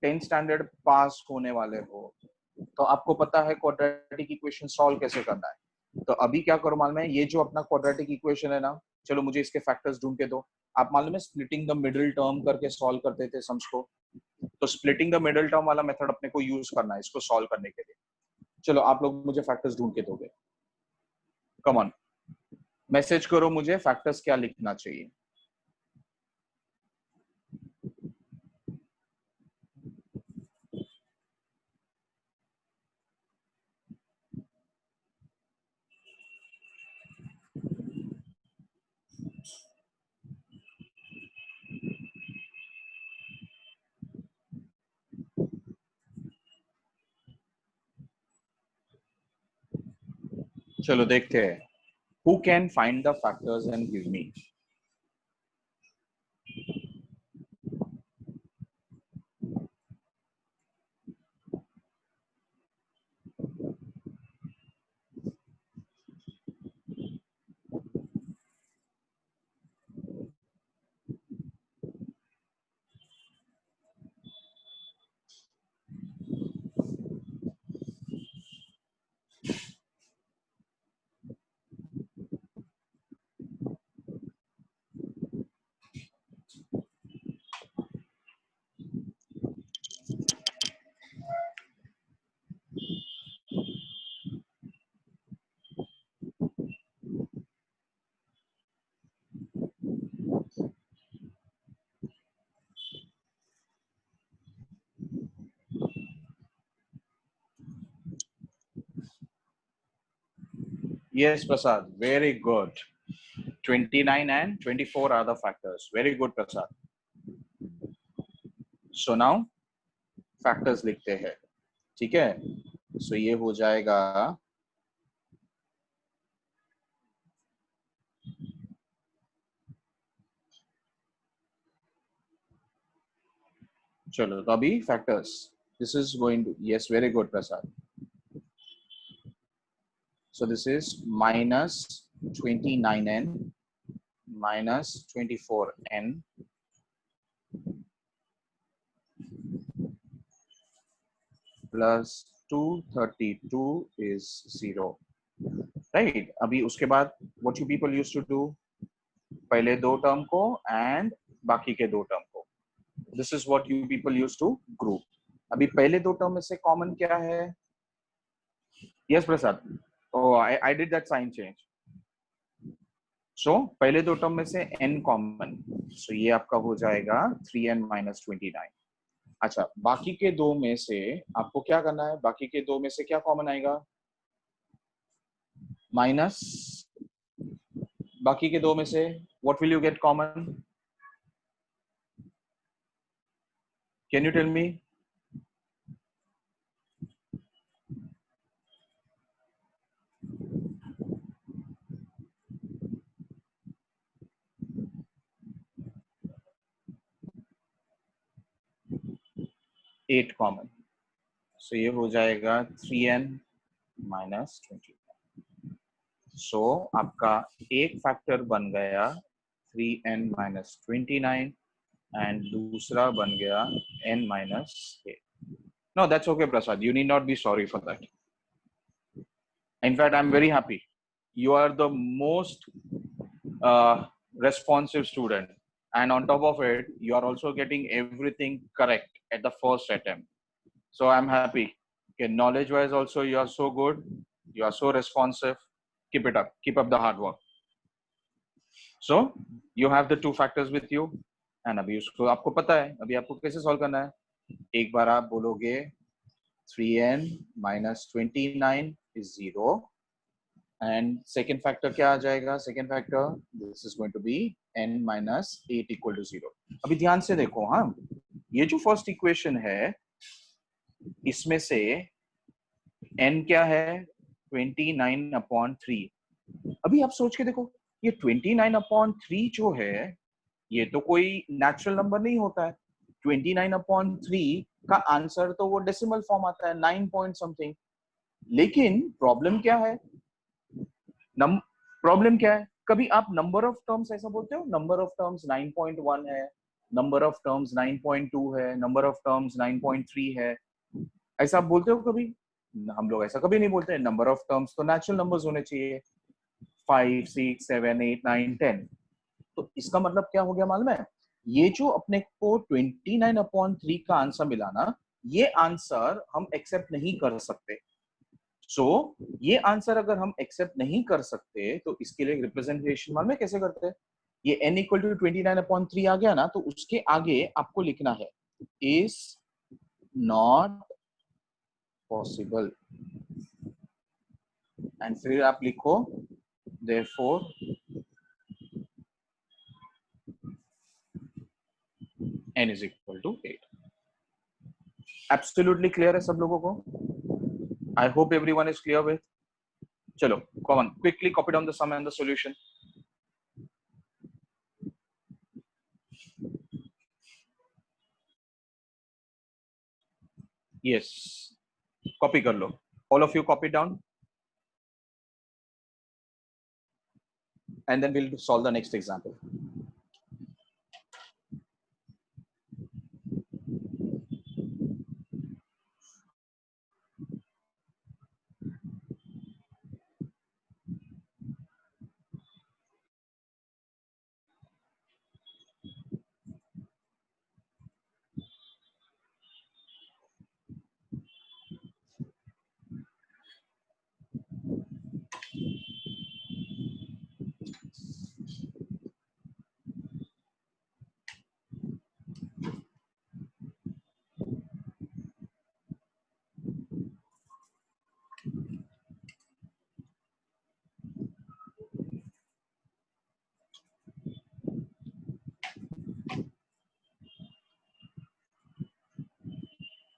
10th स्टैंडर्ड पास होने वाले हो, तो आपको पता है क्वाड्रेटिक इक्वेशन सॉल्व कैसे करना है. तो अभी क्या करो मालूम है? ये जो अपना क्वाड्रेटिक इक्वेशन है ना, चलो मुझे इसके फैक्टर्स ढूंढ के दो. आप मालूम है स्प्लिटिंग द मिडिल टर्म करके सॉल्व करते थे सम्स को, तो स्प्लिटिंग द मिडिल टर्म वाला मेथड अपने को यूज करना है इसको सॉल्व करने के लिए. चलो, आप लोग मुझे फैक्टर्स ढूंढ के दोगे? कम ऑन, मैसेज करो मुझे फैक्टर्स क्या लिखना चाहिए. चलो देखते हैं, who can find the factors and give me. Yes, Prasad, very good. 29 and 24 are the factors. Very good, Prasad. So now factors लिखते हैं, ठीक है? So ये हो जाएगा, चलो तो अभी factors. This is going to, yes, very good, Prasad. So this is minus 29n minus 24n plus 232 is 0. Right? अभी उसके बाद what you people used to do, पहले दो टर्म को and बाकी के दो टर्म को. This is what you people used to group. अभी पहले दो टर्म में से कॉमन क्या है? Yes, Prasad. Oh, I did that sign change. So पहले दो टर्म में से n कॉमन. So ये आपका हो जाएगा 3n minus 29. अच्छा, बाकी के दो में से आपको क्या करना है? बाकी के दो में से क्या कॉमन आएगा? माइनस, बाकी के दो में से what will you get common? Can you tell me? Eight common. So ये हो जाएगा 3n minus 20. सो आपका एक फैक्टर बन गया 3n minus 29 and दूसरा बन गया n minus 8. No, that's okay, Prasad. You need not be sorry for that. In fact, I'm very happy. You are the most responsive student. And on top of it, you are also getting everything correct at the first attempt. So I'm happy. Okay, knowledge-wise also, you are so good. You are so responsive. Keep it up. Keep up the hard work. So you have the two factors with you. And अभी उसको आपको पता है, अभी आपको कैसे solve करना है? एक बार आप बोलोगे 3n minus 29 is 0. And second factor क्या आ जाएगा? Second factor, this is going to be n minus 8 equal to 0. अभी ध्यान से देखो, हाँ, ये जो first equation है, इसमें से n क्या है? 29/3. अभी आप सोच के देखो, ये 29/3 जो है, ये तो कोई नेचुरल नंबर नहीं होता है. 29/3 का आंसर तो वो डेसिमल फॉर्म आता है 9 पॉइंट समथिंग. लेकिन प्रॉब्लम क्या है? प्रॉब्लम क्या है? कभी आप नंबर ऑफ टर्म्स ऐसा बोलते हो? नंबर ऑफ टर्म्स 9.1 है, नंबर ऑफ टर्म्स 9.2 है, नंबर ऑफ टर्म्स 9.3 है, ऐसा आप बोलते हो कभी? हम लोग ऐसा कभी नहीं बोलते. नंबर ऑफ टर्म्स तो नेचुरल नंबर्स होने चाहिए, 5, 6, 7, 8, 9, 10. तो इसका मतलब क्या हो गया मालूम है? ये जो अपने को 29/3 का आंसर मिला ना, ये आंसर हम एक्सेप्ट नहीं कर सकते. सो ये आंसर अगर हम एक्सेप्ट नहीं कर सकते तो इसके लिए रिप्रेजेंटेशन मालूम है कैसे करते हैं? ये n इक्वल टू 29/3 आ गया ना, तो उसके आगे आपको लिखना है इज नॉट पॉसिबल. एंड फिर आप लिखो therefore n is equal to 8. Absolutely clear है सब लोगों को? I hope everyone is clear with. चलो, come on, quickly copy down the sum and the solution. Yes, copy कर लो. All of you copy down. And then we'll solve the next example.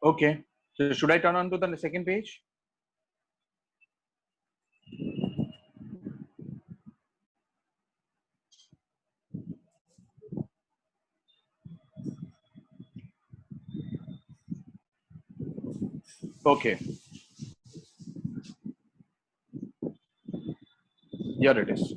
Okay. So should I turn on to the second page? Okay. Here it is.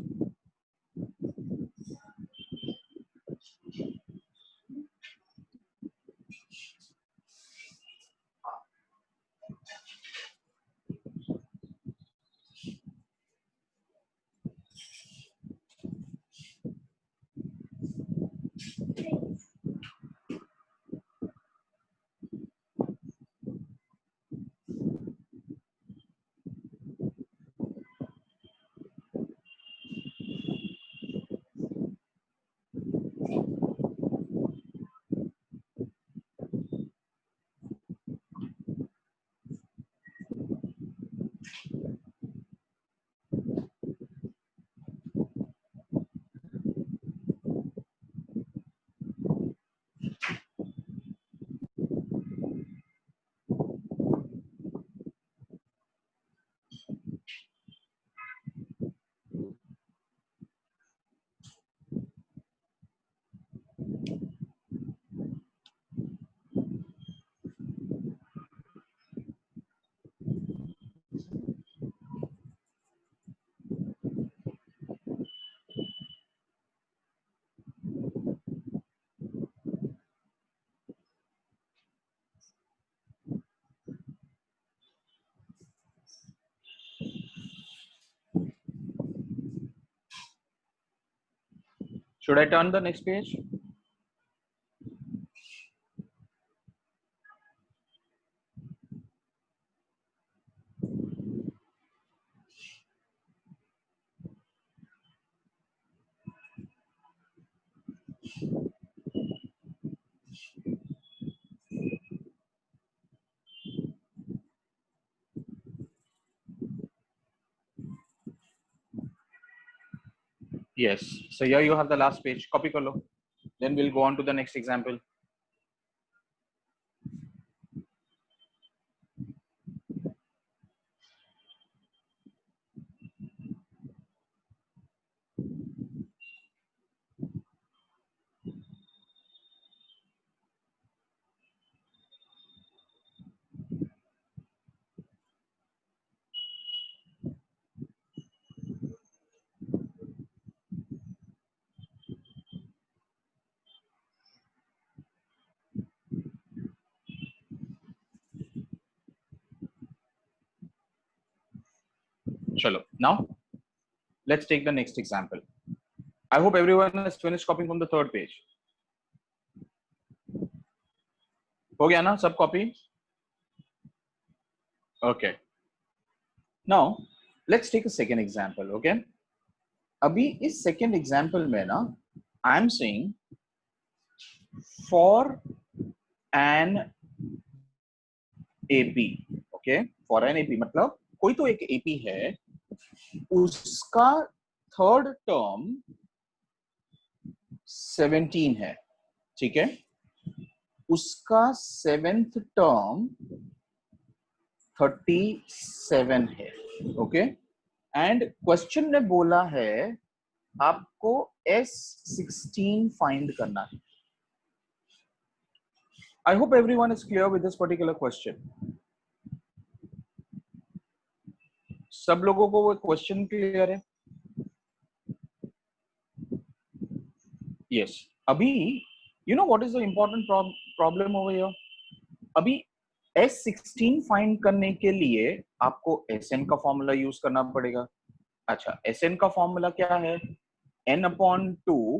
Should I turn the next page? Yes. So here you have the last page. Copy kar lo. Then we'll go on to the next example. Chalo. Now, let's take the next example. I hope everyone has finished copying from the third page. हो गया ना सब copy? Okay. Now, let's take a second example. Okay. अभी इस second example में ना, I am saying for an AP. Okay. For an AP मतलब कोई तो एक AP है, उसका थर्ड टर्म 17 है, ठीक है, उसका सेवेंथ टर्म 37 है, ओके, एंड क्वेश्चन ने बोला है आपको S16 फाइंड करना है. I hope everyone is clear with this particular question. सब लोगों को वो क्वेश्चन क्लियर है? Yes. अभी you know what is the important problem over here? अभी S16 फाइंड करने के लिए आपको Sn का फॉर्मूला यूज करना पड़ेगा. अच्छा, Sn का फॉर्मूला क्या है? n/2,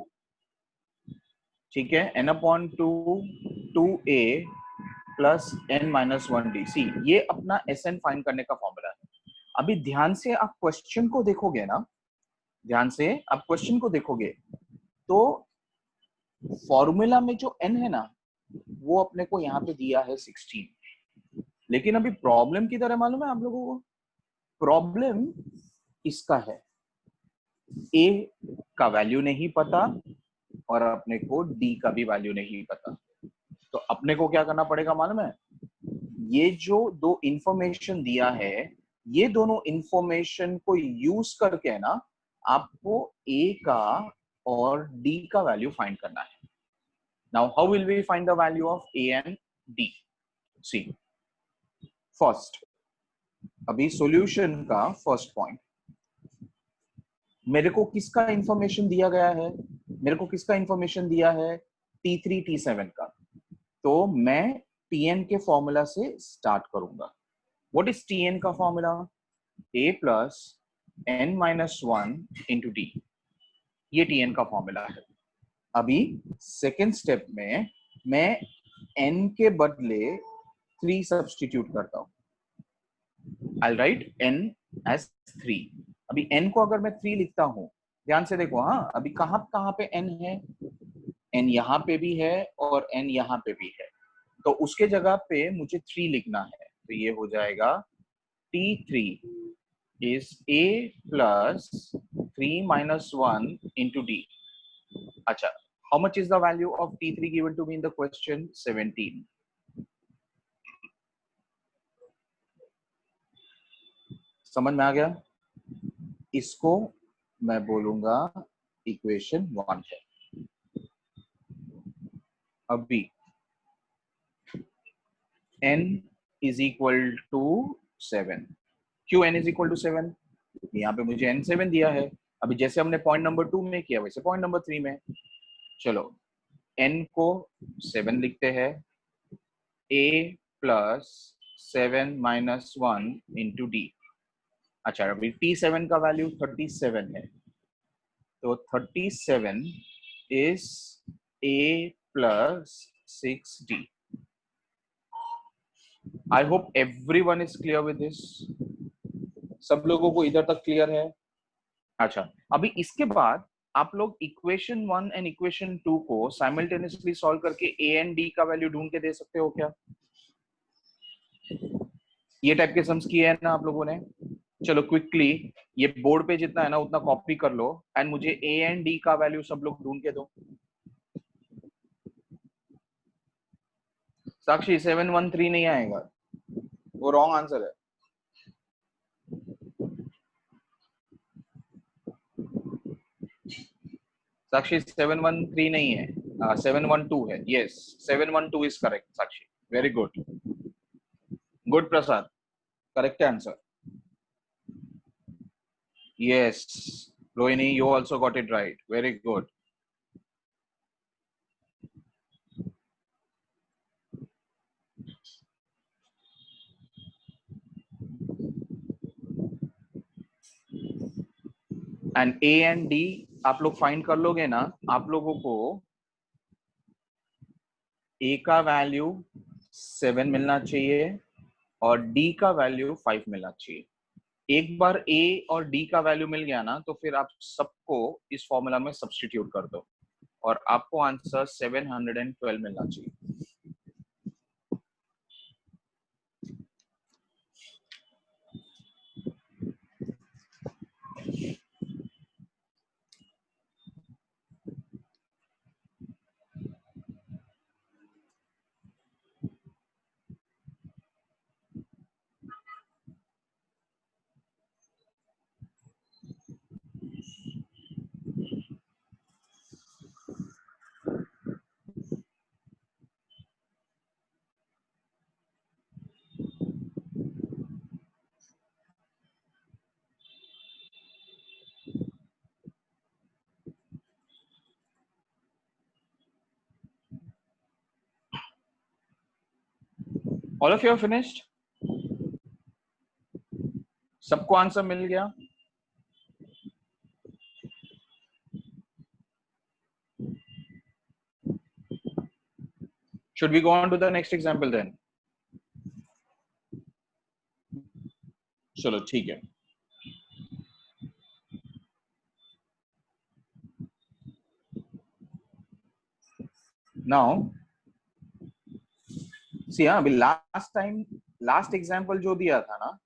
ठीक है, n/2 2a प्लस n-1d. सी, ये अपना Sn फाइंड करने का फॉर्मूला है. अभी ध्यान से आप क्वेश्चन को देखोगे ना, ध्यान से आप क्वेश्चन को देखोगे तो फॉर्मूला में जो n है ना, वो अपने को यहाँ पे दिया है 16. लेकिन अभी प्रॉब्लम की तरह मालूम है आप लोगों को? प्रॉब्लम इसका है, a का वैल्यू नहीं पता और अपने को d का भी वैल्यू नहीं पता. तो अपने को क्या करना पड़ेगा मालूम है? ये जो दो इंफॉर्मेशन दिया है, ये दोनों इंफॉर्मेशन को यूज करके ना आपको ए का और डी का वैल्यू फाइंड करना है. Now how will we find the value of A and D? See, first, अभी सॉल्यूशन का फर्स्ट पॉइंट, मेरे को किसका इंफॉर्मेशन दिया गया है? मेरे को किसका इंफॉर्मेशन दिया है? T3 T7 का. तो मैं Tn के फॉर्मूला से स्टार्ट करूंगा. व्हाट इज Tn का formula? A plus n minus 1 into D. ये Tn का फॉर्मूला है. अभी सेकेंड स्टेप में मैं n के बदले 3 सब्स्टिट्यूट करता हूं. I'll write n as 3. अभी n को अगर मैं 3 लिखता हूं, ध्यान से देखो, हाँ, अभी कहां कहां पे n है? n यहाँ पे भी है और n यहाँ पे भी है, तो उसके जगह पे मुझे 3 लिखना है. तो ये हो जाएगा T3 is A plus 3 minus 1 into D. अच्छा, how much is the value of T3 given to me in the question? 17. समझ में आ गया? इसको मैं बोलूंगा इक्वेशन 1 है. अभी n is equal to 7. क्यों n is equal to 7? यहाँ पे मुझे n7 दिया है. अभी जैसे हमने पॉइंट नंबर 2 में किया वैसे पॉइंट नंबर 3 में. चलो, n को 7 लिखते हैं. a plus 7 minus 1 into D. अच्छा, अभी T7 का वैल्यू 37 है, तो 37 is A plus 6D. I hope everyone is clear with this. सब लोगों को इधर तक क्लियर है? अच्छा, अभी इसके बाद आप लोग इक्वेशन 1 एंड इक्वेशन 2 को साइमल्टेनियसली सॉल्व करके A एंड D का वैल्यू ढूंढ के दे सकते हो क्या? ये टाइप के सम्स किए हैं ना आप लोगों ने? चलो क्विकली ये बोर्ड पे जितना है ना उतना कॉपी कर लो एंड मुझे ए एंड डी का वैल्यू सब लोग ढूंढ के दो. साक्षी 713 नहीं आएगा, वो रॉन्ग आंसर है. साक्षी 713 नहीं है, 712 है. Yes, 712 is correct. Sakshi, very good. Good Prasad, correct answer. Yes, Rohini, you also got it right. Very good. And A and D आप लोग फाइंड कर लोगे ना, आप लोगों को A का वैल्यू 7 मिलना चाहिए और D का वैल्यू 5 मिलना चाहिए. एक बार A और D का वैल्यू मिल गया ना, तो फिर आप सबको इस फॉर्मूला में सब्स्टिट्यूट कर दो और आपको आंसर 712 मिलना चाहिए. All of you are finished? सबको आंसर मिल गया? Should we go on to the next example then? चलो ठीक है. Now, see, हाँ, अभी लास्ट एग्जाम्पल जो दिया था ना,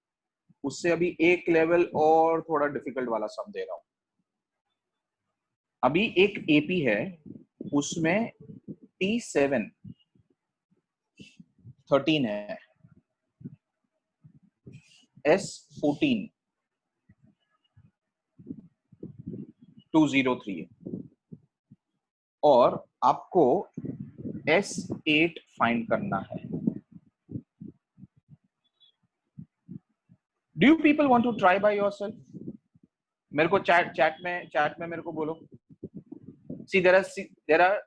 उससे अभी एक लेवल और थोड़ा डिफिकल्ट वाला सम दे रहा हूं. अभी एक एपी है, उसमें T7 13 है S14 203 है और आपको S8 फाइंड करना है. Do you people want to try by yourself? मेरे को चैट में मेरे को बोलो. See, there are.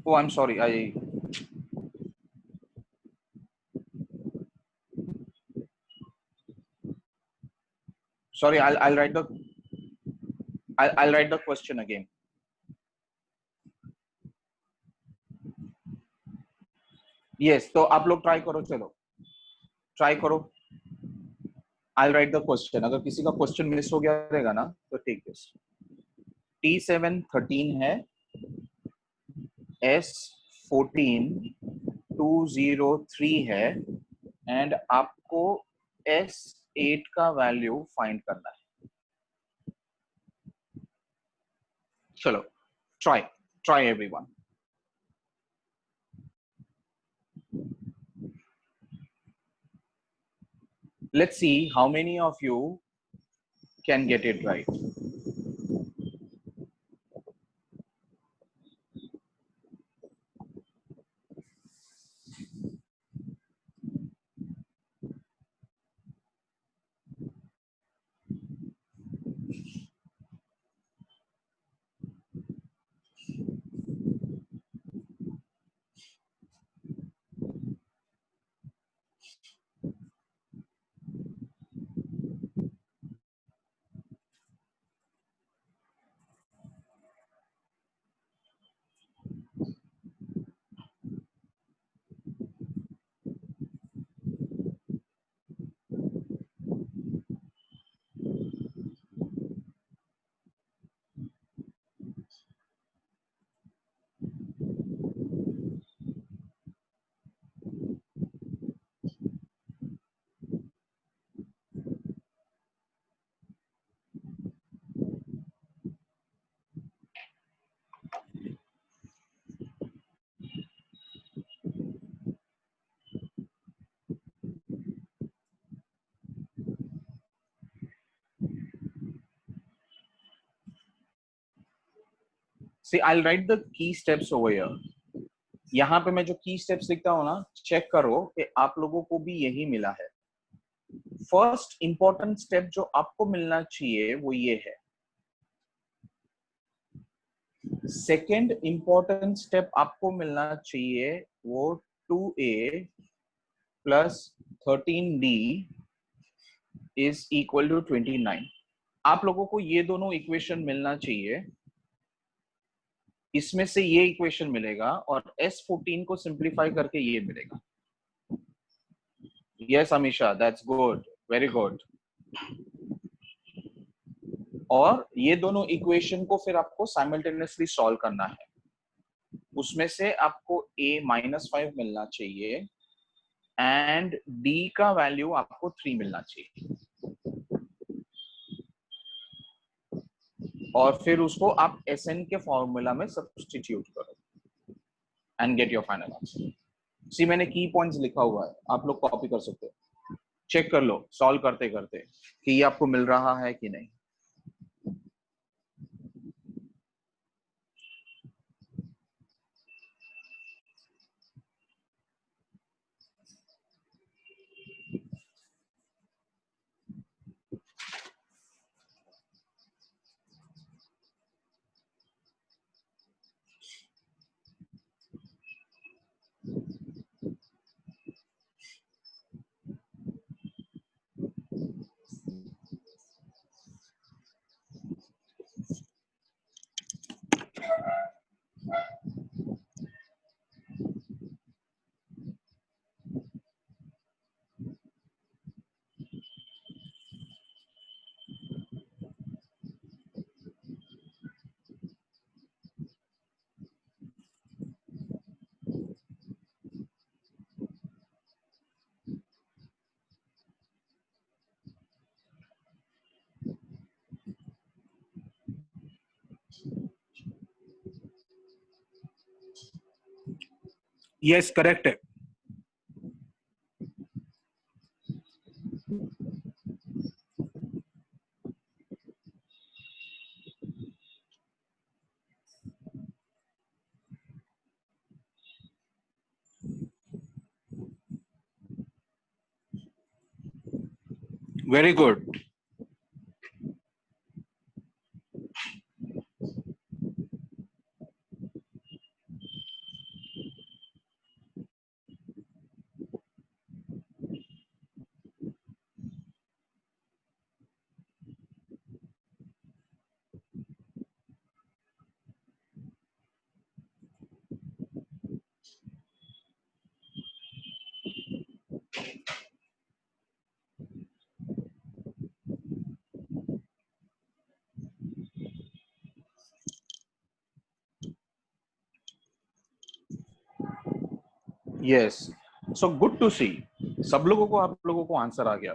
Oh, I'm sorry. Sorry. I'll write the question again. Yes. तो आप लोग ट्राई करो. चलो ट्राई करो. I'll write the question. अगर किसी का क्वेश्चन मिस हो गया रहेगा ना तो टेक दिस. T7 13 है, S14 203 है एंड आपको S8 का वैल्यू फाइंड करना है. चलो try everyone. Let's see how many of you can get it right. See, I'll write the key steps over here. यहाँ पे मैं जो की स्टेप्स लिखता हूँ ना, चेक करो कि आप लोगों को भी यही मिला है. फर्स्ट इंपॉर्टेंट स्टेप जो आपको मिलना चाहिए वो ये है. सेकेंड इंपॉर्टेंट स्टेप आपको मिलना चाहिए वो 2a plus 13d is equal to 29. आप लोगों को ये दोनों इक्वेशन मिलना चाहिए. इसमें से ये इक्वेशन मिलेगा और S14 को सिंप्लीफाई करके ये मिलेगा. Yes Amisha, that's good, very good. और ये दोनों इक्वेशन को फिर आपको साइमल्टेनियसली सॉल्व करना है. उसमें से आपको a-5 मिलना चाहिए एंड d का वैल्यू आपको 3 मिलना चाहिए और फिर उसको आप Sn के फॉर्मूला में सब्स्टिट्यूट करो and get your final answer. See मैंने की पॉइंट्स लिखा हुआ है, आप लोग कॉपी कर सकते हो. चेक कर लो सॉल्व करते करते कि ये आपको मिल रहा है कि नहीं. यस करेक्ट है. Very good. Yes. So good to see. सब लोगों को आप लोगों को आंसर आ गया.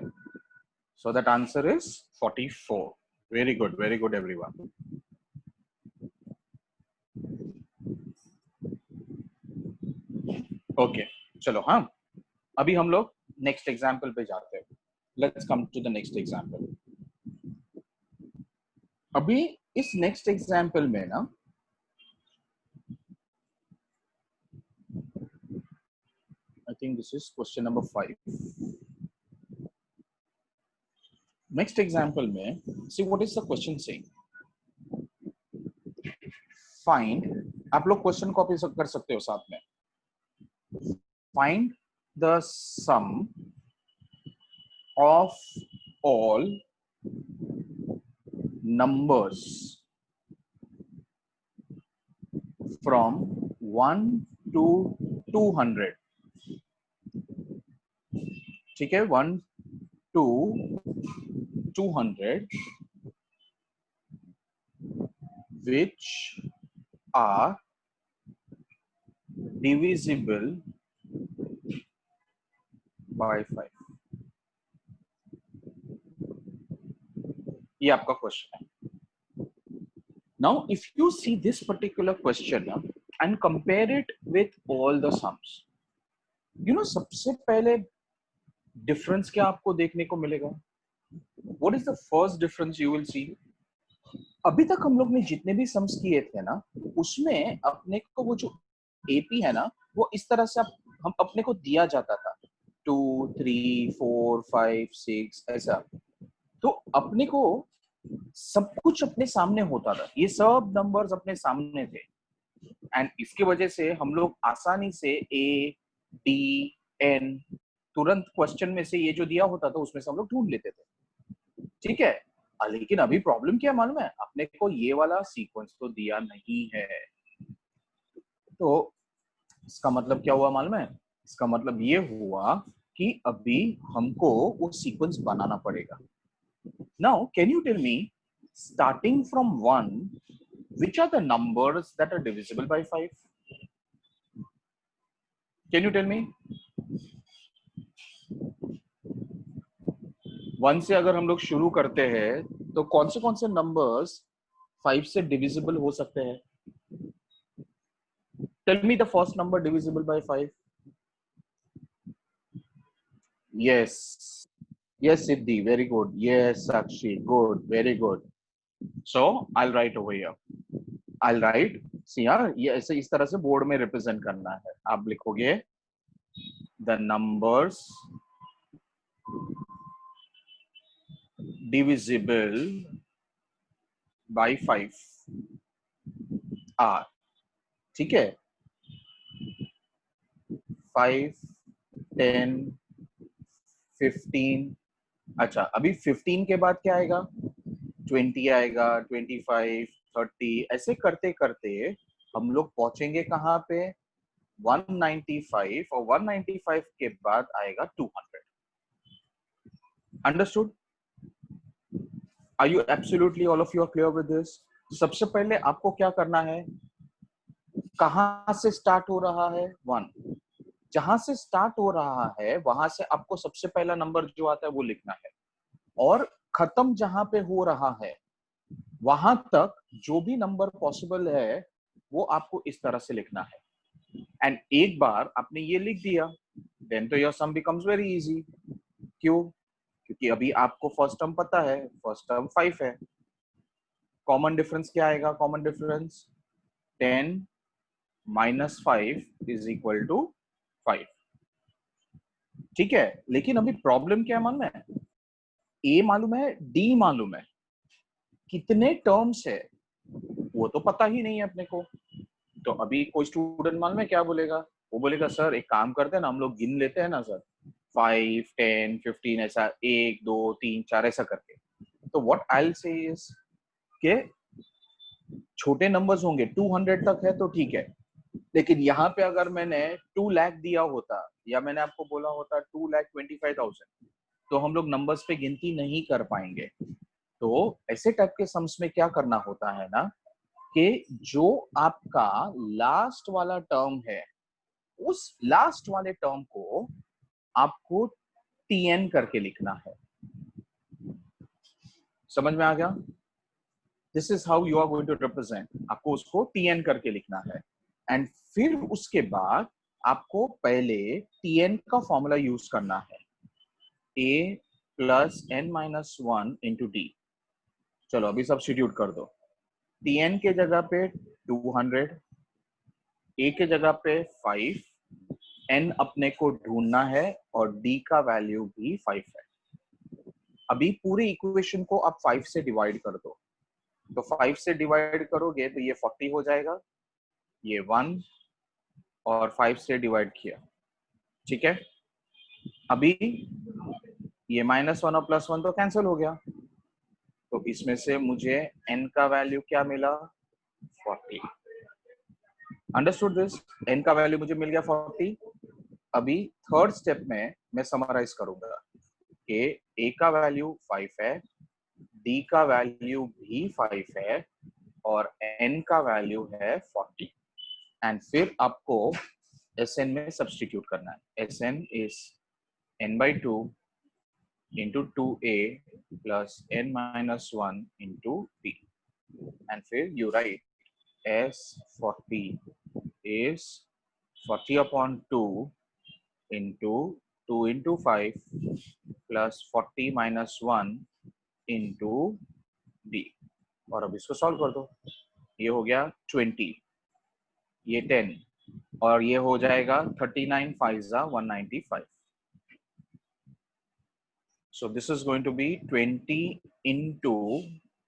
So that answer is 44. Very good. Very good, everyone. Okay. चलो हाँ. अभी हम लोग नेक्स्ट एग्जाम्पल पे जाते हैं. Let's come to the next example. अभी इस नेक्स्ट एग्जाम्पल में ना I think this is question number 5. Next example में, see what is the question saying? Find, आप लोग क्वेश्चन कॉपी कर सकते हो साथ में. Find the sum of all numbers from 1 to 200. ठीक है, 1 to 200 which are divisible by 5. ये आपका क्वेश्चन है. Now if you see this particular question and compare it with all the sums, you know सबसे पहले डिफरेंस क्या आपको देखने को मिलेगा? What is the first difference you will see? अभी तक हम लोग ने जितने भी सम्स किए थे ना, उसमें अपने को वो जो एपी है ना, वो इस तरह से हम अपने को दिया जाता था 2, 3, 4, 5, 6 ऐसा. तो अपने को सब कुछ अपने सामने होता था. ये सब नंबर्स अपने सामने थे एंड इसकी वजह से हम लोग आसानी से ए, डी, एन तुरंत क्वेश्चन में से ये जो दिया होता था उसमें से हम लोग ढूंढ लेते थे. ठीक है. लेकिन अभी प्रॉब्लम क्या मालूम है? अपने को ये वाला सीक्वेंस तो दिया नहीं है. तो इसका मतलब क्या हुआ मालूम है? इसका मतलब ये हुआ कि अभी हमको वो सीक्वेंस बनाना पड़ेगा. Now, can you tell me, starting from 1, which are the numbers that are divisible by 5? Can you tell me? 1 से अगर हम लोग शुरू करते हैं तो कौन से नंबर्स 5 से डिविजिबल हो सकते हैं? Tell me the first number divisible by 5. Yes. Yes, Siddhi, very good. Yes, Sakshi, good, very good. So I'll write over here. I'll write. See, यार ये ऐसे इस तरह से बोर्ड में रिप्रेजेंट करना है. आप लिखोगे the numbers divisible by 5 are. ठीक है. 5, 10, 15. अच्छा, अभी 15 के बाद क्या आएगा? 20 आएगा, 25, 30 ऐसे करते करते हम लोग पहुंचेंगे कहां पे? 195 और 195 के बाद आएगा 200. Understood? Are you absolutely all of you are clear with this? सबसे पहले आपको क्या करना है? कहां से स्टार्ट हो रहा है? 1. जहां से स्टार्ट हो रहा है वहां से आपको सबसे पहला नंबर जो आता है वो लिखना है और खत्म जहां पे हो रहा है वहां तक जो भी नंबर पॉसिबल है वो आपको इस तरह से लिखना है. एंड एक बार आपने ये लिख दिया देन तो your some becomes very easy. क्यों? क्योंकि अभी आपको फर्स्ट टर्म पता है. फर्स्ट टर्म 5 है. कॉमन डिफरेंस क्या आएगा? Common difference 10 - 5 = 5. ठीक है. लेकिन अभी प्रॉब्लम क्या है मालूम है? ए मालूम है, डी मालूम है, कितने टर्म्स है वो तो पता ही नहीं है अपने को। तो अभी कोई स्टूडेंट मालूम है क्या बोलेगा, वो बोलेगा सर एक काम करते हैं ना, हम लोग गिन लेते हैं ना सर, 5, 10, 15 ऐसा 1, 2, 3, 4 ऐसा करके। तो व्हाट आई विल से इज के छोटे नंबर्स होंगे 200 तक है तो ठीक है, लेकिन यहाँ पे अगर मैंने 2 लाख दिया होता या मैंने आपको बोला होता 2,25,000, तो हम लोग नंबर्स पे गिनती नहीं कर पाएंगे। तो ऐसे टाइप के सम्स में क्या करना होता है ना, कि जो आपका लास्ट वाला टर्म है उस लास्ट वाले टर्म को आपको टीएन करके लिखना है। समझ में आ गया? This is how you are going to represent, आपको उसको टीएन करके लिखना है। एंड फिर उसके बाद आपको पहले टीएन का फॉर्मूला यूज करना है, a plus n minus 1 into D. चलो अभी सब्स्टिट्यूट कर दो, टीएन के जगह पे 200, a के जगह पे 5, n अपने को ढूंढना है और d का वैल्यू भी 5 है। अभी पूरे इक्वेशन को आप 5 से डिवाइड कर दो, तो 5 से डिवाइड करोगे तो ये 40 हो जाएगा, ये 1 और 5 से डिवाइड किया, ठीक है। अभी ये -1 और +1 तो कैंसिल हो गया, तो इसमें से मुझे n का वैल्यू क्या मिला, 40। Understood this? n का वैल्यू मुझे मिल गया 40। अभी थर्ड स्टेप में मैं समराइज करूंगा कि a का वैल्यू 5 है, d का वैल्यू भी 5 है और n का वैल्यू है 40। एंड फिर आपको Sn में सब्स्टिट्यूट करना है। Sn is n/2 into 2a plus n minus 1 into b, and फिर you write as 40 is 40 upon 2 into 2 into 5 plus 40 minus 1 into b, और अब इसको सॉल्व कर दो। ये हो गया 20, ये 10 और ये हो जाएगा 39 5 195। So this is going to be 20 into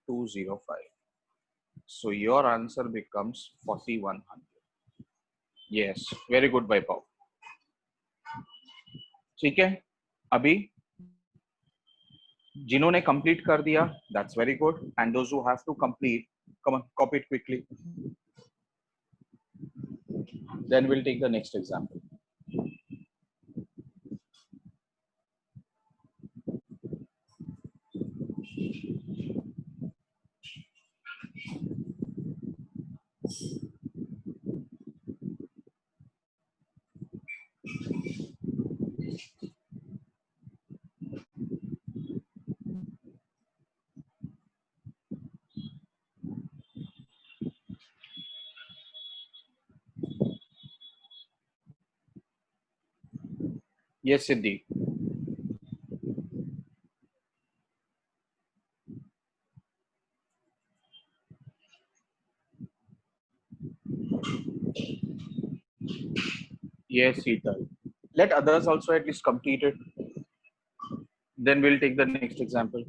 205. So your answer becomes 4100. Yes, very good Vaibhav. ठीक है, अभी जिन्होंने कंप्लीट कर दिया that's very good, and those who have to complete, come on, copy it quickly. Then we'll take the next example. Yes, Siddhi. Yes, Sheetal. Let others also at least complete it. Then we'll take the next example.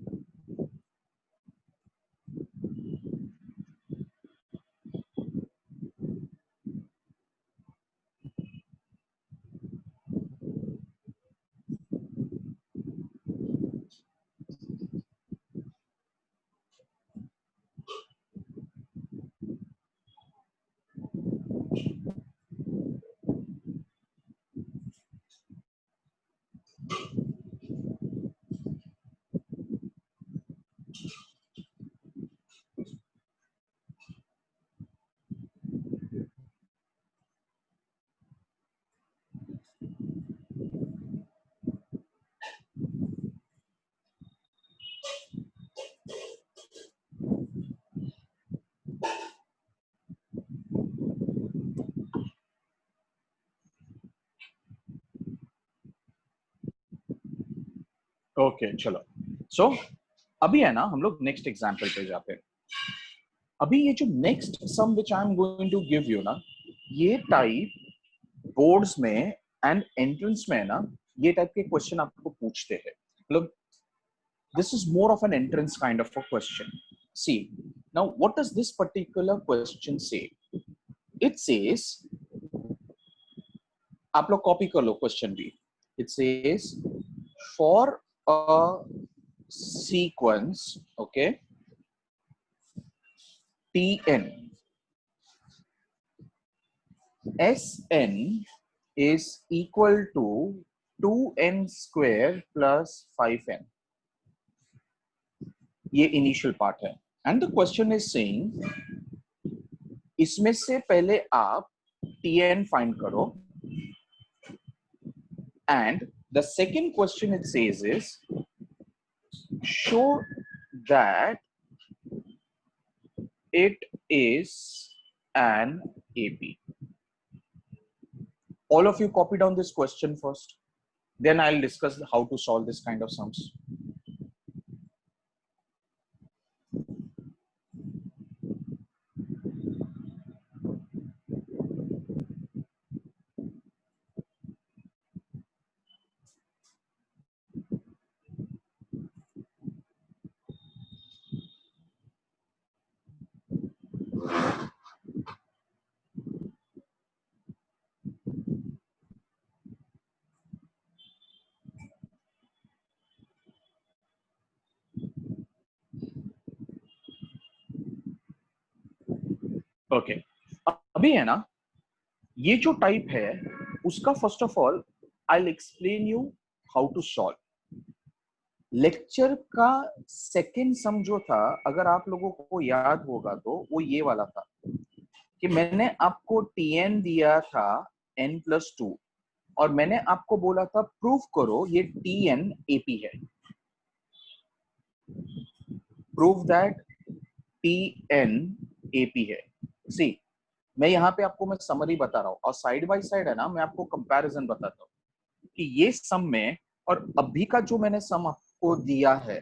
Okay चलो, सो अभी है ना हम लोग next example पे जाते हैं। अभी ये जो next sum which I am going to give you ना, ये टाइप बोर्ड्स में एंड एंट्रेंस में है ना, ये टाइप के क्वेश्चन आपको पूछते हैं। मतलब this is more of an entrance kind of a question. See, now what does this particular question say? It says, आप लोग कॉपी कर लो क्वेश्चन भी. It says, for a sequence, okay, Tn, Sn is equal to 2n square plus 5n. ये initial part है. And the question is saying, इसमें से पहले आप Tn फाइंड करो. And the second question it says is, show that it is an AP. All of you copy down this question first. Then I'll discuss how to solve this kind of sums. Okay, अभी है ना, ये जो type है उसका first of all I will explain you how to solve. Lecture का second sum जो था, अगर आप लोगों को याद होगा तो वो ये वाला था कि मैंने आपको Tn दिया था n+2 और मैंने आपको बोला था प्रूफ करो ये Tn AP है. प्रूव दैट Tn AP है. सी, मैं यहाँ पे आपको मैं समरी बता रहा हूँ और साइड बाय साइड है ना, मैं आपको कंपैरिजन बताता हूँ कि ये सम में और अभी का जो मैंने सम आपको दिया है,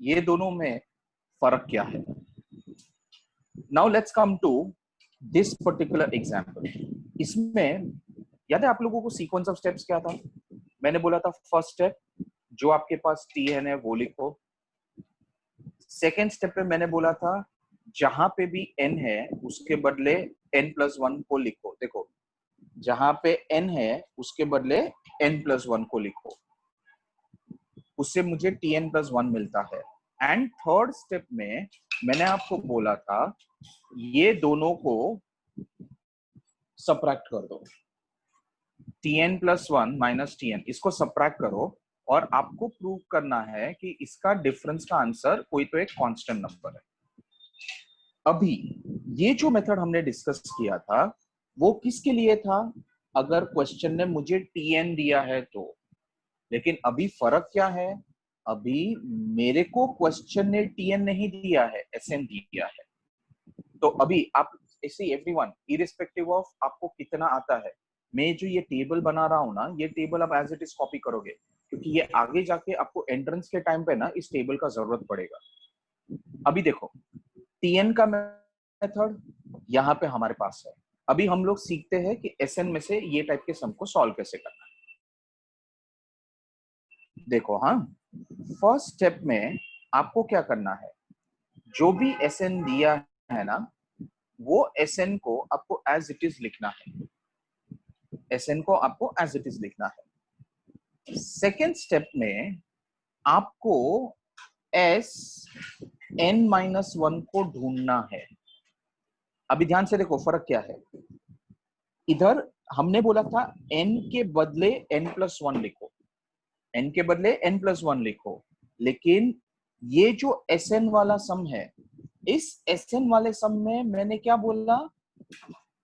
ये दोनों में फर्क क्या है. Now let's come to this particular example. इसमें याद है आप लोगों को सीक्वेंस ऑफ स्टेप्स क्या था? मैंने बोला था फर्स्ट स्टेप जो आपके पास Tn है वो लिखो. सेकेंड स्टेप पे मैंने बोला था जहां पे भी n है उसके बदले n+1 को लिखो. देखो, जहां पे n है उसके बदले n+1 को लिखो, उससे मुझे Tn+1 मिलता है. एंड थर्ड स्टेप में मैंने आपको बोला था ये दोनों को सबट्रैक्ट कर दो. Tn+1 माइनस Tn, इसको सबट्रैक्ट करो और आपको प्रूव करना है कि इसका डिफरेंस का आंसर कोई तो एक कांस्टेंट नंबर है. अभी ये जो मेथड हमने डिस्कस किया था वो किसके लिए था? अगर क्वेश्चन ने मुझे Tn दिया है तो. लेकिन अभी फर्क क्या है? अभी मेरे को क्वेश्चन ने Tn नहीं दिया है, Sn दिया है. तो अभी आप ऐसे एवरीवन इररिस्पेक्टिव ऑफ आपको कितना आता है, मैं जो ये टेबल बना रहा हूँ ना, ये टेबल आप एज इट इज कॉपी करोगे क्योंकि ये आगे जाके आपको एंट्रेंस के टाइम पे ना इस टेबल का जरूरत पड़ेगा. अभी देखो, Tn का मेथड यहाँ पे हमारे पास है. अभी हम लोग सीखते हैं कि Sn में से ये टाइप के सम को सॉल्व कैसे करना है. देखो, हाँ, फर्स्ट स्टेप में आपको क्या करना है, जो भी Sn दिया है ना वो Sn को आपको एज इट इज लिखना है. Sn को आपको एज इट इज लिखना है. सेकेंड स्टेप में आपको Sn-1 को ढूंढना है. अभी ध्यान से देखो फर्क क्या है. इधर हमने बोला था n के बदले n+1 लिखो, n के बदले n+1 लिखो. लेकिन ये जो Sn वाला सम है, इस Sn वाले सम में मैंने क्या बोला,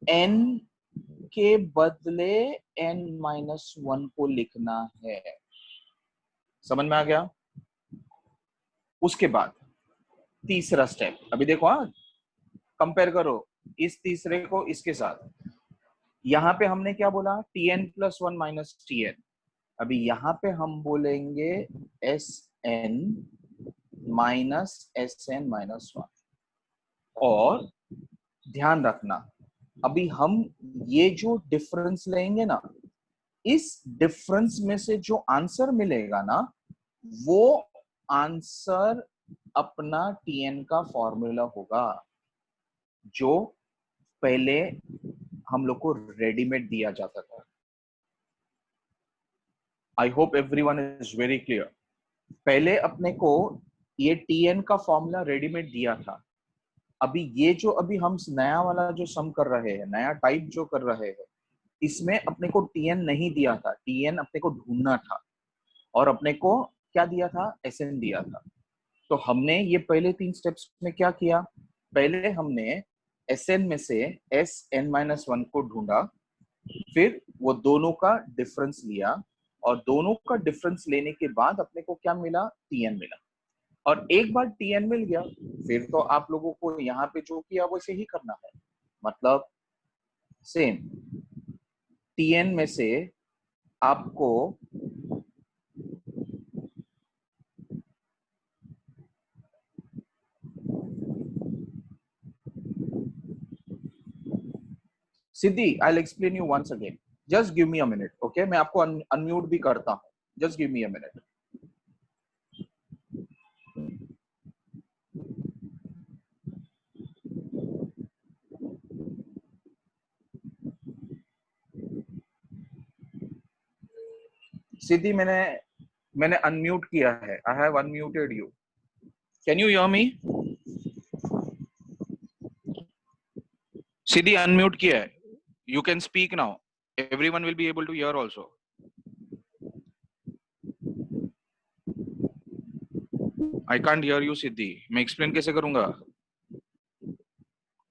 n के बदले n-1 को लिखना है. समझ में आ गया? उसके बाद तीसरा स्टेप, अभी देखो, हाँ, कंपेयर करो इस तीसरे को इसके साथ. यहाँ पे हमने क्या बोला, Tn+1 माइनस Tn. अभी यहाँ पे हम बोलेंगे Sn माइनस Sn-1. और ध्यान रखना, अभी हम ये जो डिफरेंस लेंगे ना, इस डिफरेंस में से जो आंसर मिलेगा ना वो आंसर अपना टीएन का फॉर्मूला होगा जो पहले हम लोग को रेडीमेड दिया जाता था। I hope everyone is very clear. पहले अपने को ये टीएन का फॉर्मूला रेडीमेड दिया था। अभी ये जो अभी हम नया वाला जो सम कर रहे हैं, नया टाइप जो कर रहे हैं, इसमें अपने को टीएन नहीं दिया था, टीएन अपने को ढूंढना था और अपने को क्या दिया था, एसएन दिया था। तो हमने ये पहले 3 स्टेप्स में क्या किया, पहले हमने एसएन में से एस एन माइनस 1 को ढूंढा, फिर वो दोनों का डिफरेंस लिया और दोनों का डिफरेंस लेने के बाद अपने को क्या मिला, टीएन मिला। और एक बार टीएन मिल गया फिर तो आप लोगों को यहाँ पे जो किया वैसे ही करना है, मतलब सेम टीएन में से आपको Siddhi, I will explain you once again, just give me a minute, okay? मैं आपको अनम्यूट भी करता हूँ, just give me a minute. Siddhi, मैंने अनम्यूट किया है, I have unmuted you, can you hear me? Siddhi unmute किया है, you can speak now, everyone will be able to hear also. I can't hear you Siddhi, मैं explain कैसे करूंगा?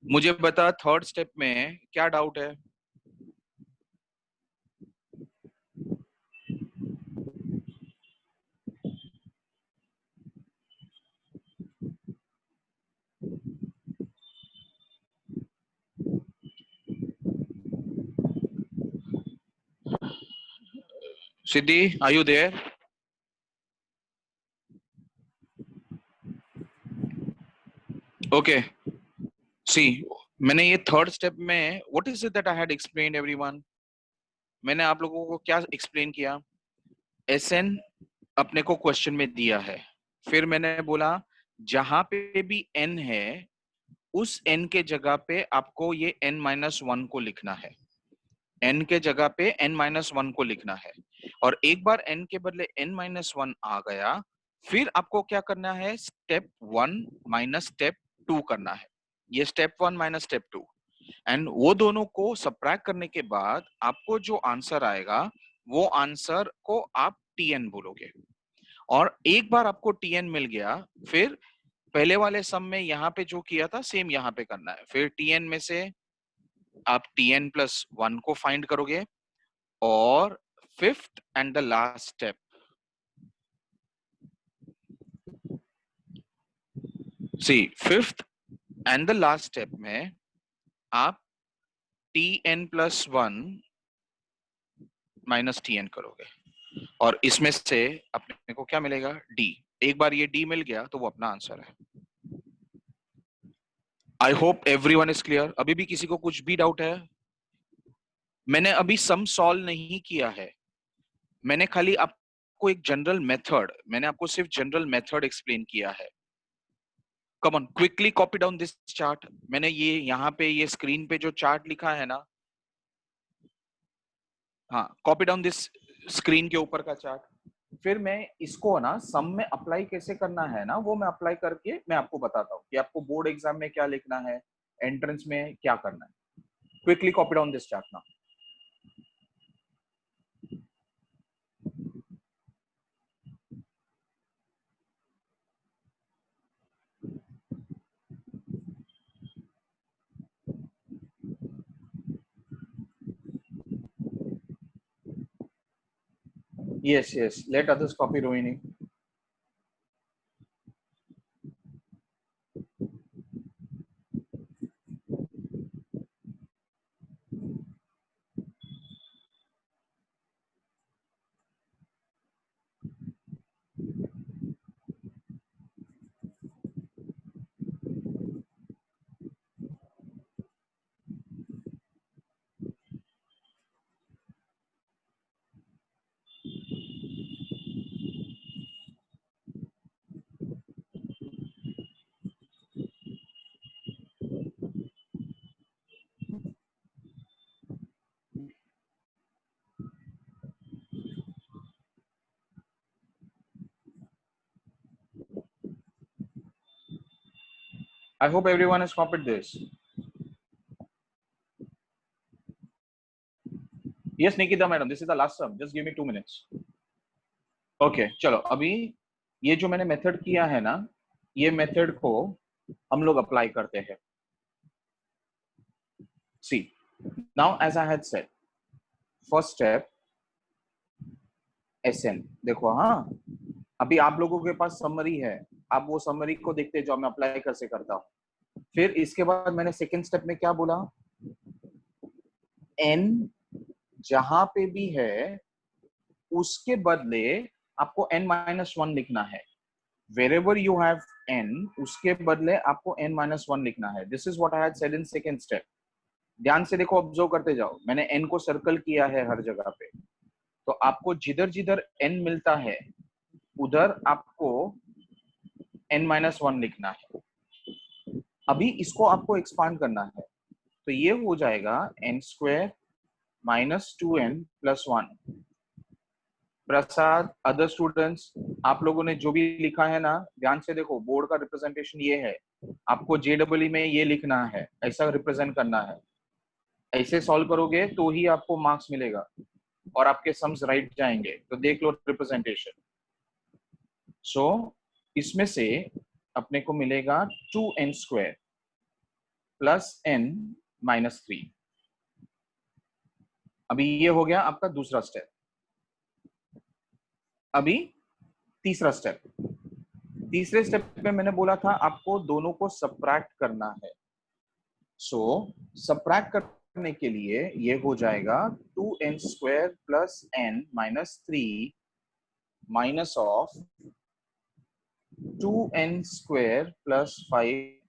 मुझे बता, थर्ड स्टेप में क्या डाउट है? सिद्धि, आर यू देयर? ओके, सी, मैंने ये थर्ड स्टेप में what is it that I had explained everyone, मैंने आप लोगों को क्या एक्सप्लेन किया? एसएन अपने को क्वेश्चन में दिया है, फिर मैंने बोला जहां पे भी एन है उस एन के जगह पे आपको ये एन माइनस 1 को लिखना है, एन के जगह पे एन माइनस 1 को लिखना है। और एक बार एन के बदले एन माइनस 1 आ गया, फिर आपको क्या करना है, स्टेप 1 माइनस स्टेप 2 करना है, ये स्टेप 1 माइनस स्टेप 2, एंड वो दोनों को सबट्रैक्ट करने के बाद आपको जो आंसर आएगा वो आंसर को आप टीएन बोलोगे। और एक बार आपको टीएन मिल गया, फिर पहले वाले सम में यहाँ पे जो किया था सेम यहाँ पे करना है, फिर टीएन में से आप टीएन प्लस 1 को फाइंड करोगे, और fifth and the last step, see fifth and the last step में आप टीएन प्लस 1 माइनस टीएन करोगे और इसमें से अपने को क्या मिलेगा, डी। एक बार ये डी मिल गया तो वो अपना आंसर है। I hope everyone is clear. अभी भी किसी को कुछ भी डाउट है? मैंने अभी सम सॉल्व नहीं किया है, मैंने खाली आपको एक जनरल मेथड, मैंने आपको सिर्फ जनरल मेथड एक्सप्लेन किया है। Come on, quickly copy down this chart. मैंने ये यहाँ पे ये स्क्रीन पे जो चार्ट लिखा है ना, हाँ, कॉपी डाउन दिस स्क्रीन के ऊपर का चार्ट। फिर मैं इसको ना सम में अप्लाई कैसे करना है ना, वो मैं अप्लाई करके मैं आपको बताता हूँ कि आपको बोर्ड एग्जाम में क्या लिखना है, एंट्रेंस में क्या करना है। Quickly copy down this chart ना। Yes, yes. Let others copy, Rohini. I hope everyone has copied this. Yes, Nikita madam, this is the last sum. Just give me 2 minutes. Okay, चलो अभी ये जो मैंने मेथड किया है ना, ये मेथड को हम लोग अप्लाई करते हैं. See, now as I had said, first step SN. देखो हाँ, अभी आप लोगों के पास समरी है, आप वो समरी को देखते जाओ मैं अप्लाई कैसे करता हूँ. फिर इसके बाद मैंने सेकेंड स्टेप में क्या बोला, N जहां पे भी है उसके बदले आपको n-1 लिखना है. Wherever you have n, उसके बदले आपको n-1 लिखना है. This is what I had said in second step. ध्यान से देखो, ऑब्जर्व करते जाओ. मैंने n को सर्कल किया है हर जगह पे. तो आपको जिधर जिधर n मिलता है उधर आपको n-1 लिखना है. अभी इसको आपको एक्सपांड करना है. तो ये हो जाएगा n² - 2n + 1. प्रसाद, अदर स्टूडेंट्स, आप लोगों ने जो भी लिखा है ना, ध्यान से देखो. बोर्ड का रिप्रेजेंटेशन ये है. आपको JEE में ये लिखना है, ऐसा रिप्रेजेंट करना है. ऐसे सॉल्व करोगे तो ही आपको मार्क्स मिलेगा और आपके सम्स राइट जाएंगे. तो देख लो रिप्रेजेंटेशन. सो इसमें से अपने को मिलेगा 2n² + n-3. अभी ये हो गया आपका दूसरा स्टेप. अभी तीसरा स्टेप. तीसरे स्टेप में मैंने बोला था आपको दोनों को सबट्रैक्ट करना है. सो सबट्रैक्ट करने के लिए ये हो जाएगा 2n² + n-3 minus of 2n² + 5.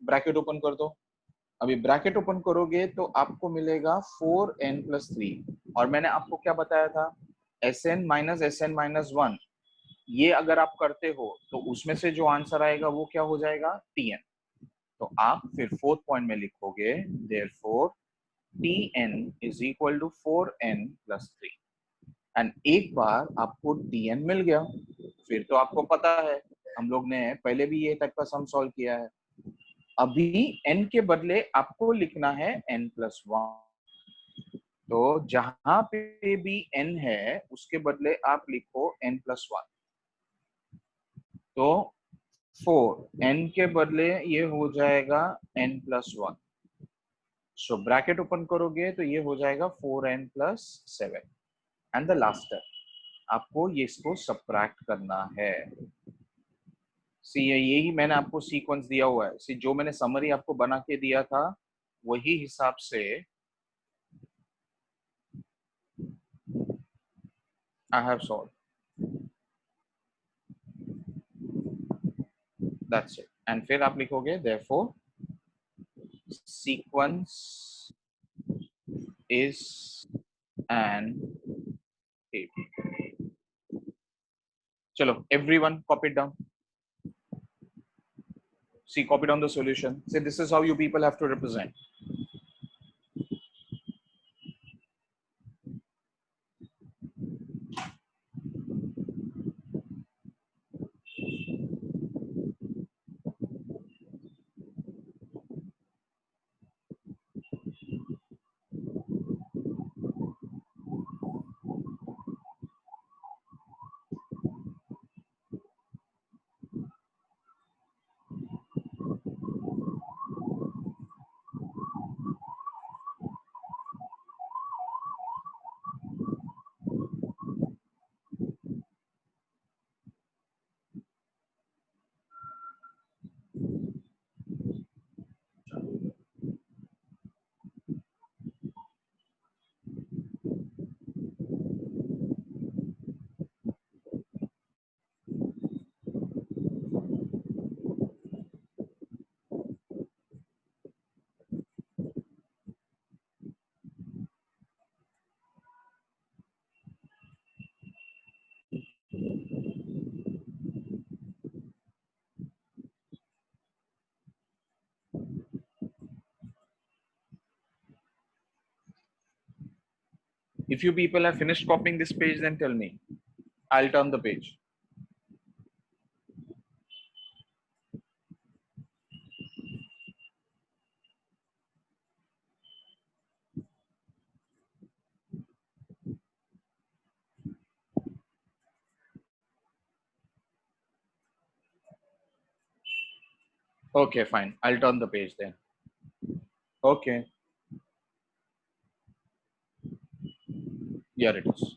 Bracket open कर दो. अभी ब्रैकेट ओपन करोगे तो आपको मिलेगा 4n + 3. और मैंने आपको क्या बताया था, Sn - Sn-1. ये अगर आप करते हो तो उसमें से जो आंसर आएगा वो क्या हो जाएगा, Tn. तो आप फिर फोर्थ पॉइंट में लिखोगे therefore Tn = 4n + 3. एंड एक बार आपको Tn मिल गया, फिर तो आपको पता है हम लोग ने पहले भी ये टाइप का सम सॉल्व किया है. अभी n के बदले आपको लिखना है n+1. तो जहां पे भी n है उसके बदले आप लिखो n+1. तो 4 n के बदले ये हो जाएगा n+1. सो ब्रैकेट ओपन करोगे तो ये हो जाएगा 4n + 7. And the last step, आपको ये इसको सबट्रैक्ट करना है. सी यही मैंने आपको सीक्वेंस दिया हुआ है. सी जो मैंने समरी आपको बना के दिया था वही हिसाब से I have solved. That's it. And फिर आप लिखोगे therefore sequence is an AP. चलो everyone copy it down. See, copy down the solution. Say this is how you people have to represent. If you people have finished copying this page, then tell me. I'll turn the page. Okay, fine. I'll turn the page then. Okay. Here it is.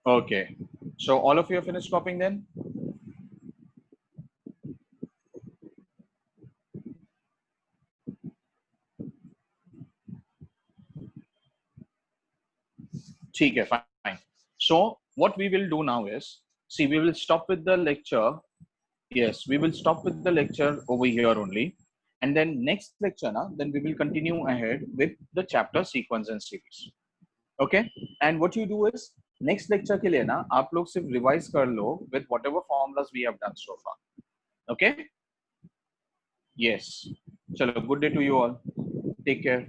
Okay. So all of you have finished copying then? Okay, fine. So what we will do now is, see, we will stop with the lecture. Yes, we will stop with the lecture over here only. And then next lecture, then we will continue ahead with the chapter sequence and series. Okay. And what you do is, next lecture के लिए ना आप लोग सिर्फ revise कर लो with whatever formulas we have done so far. Okay. Yes. Chalo, good day to you all. Take care.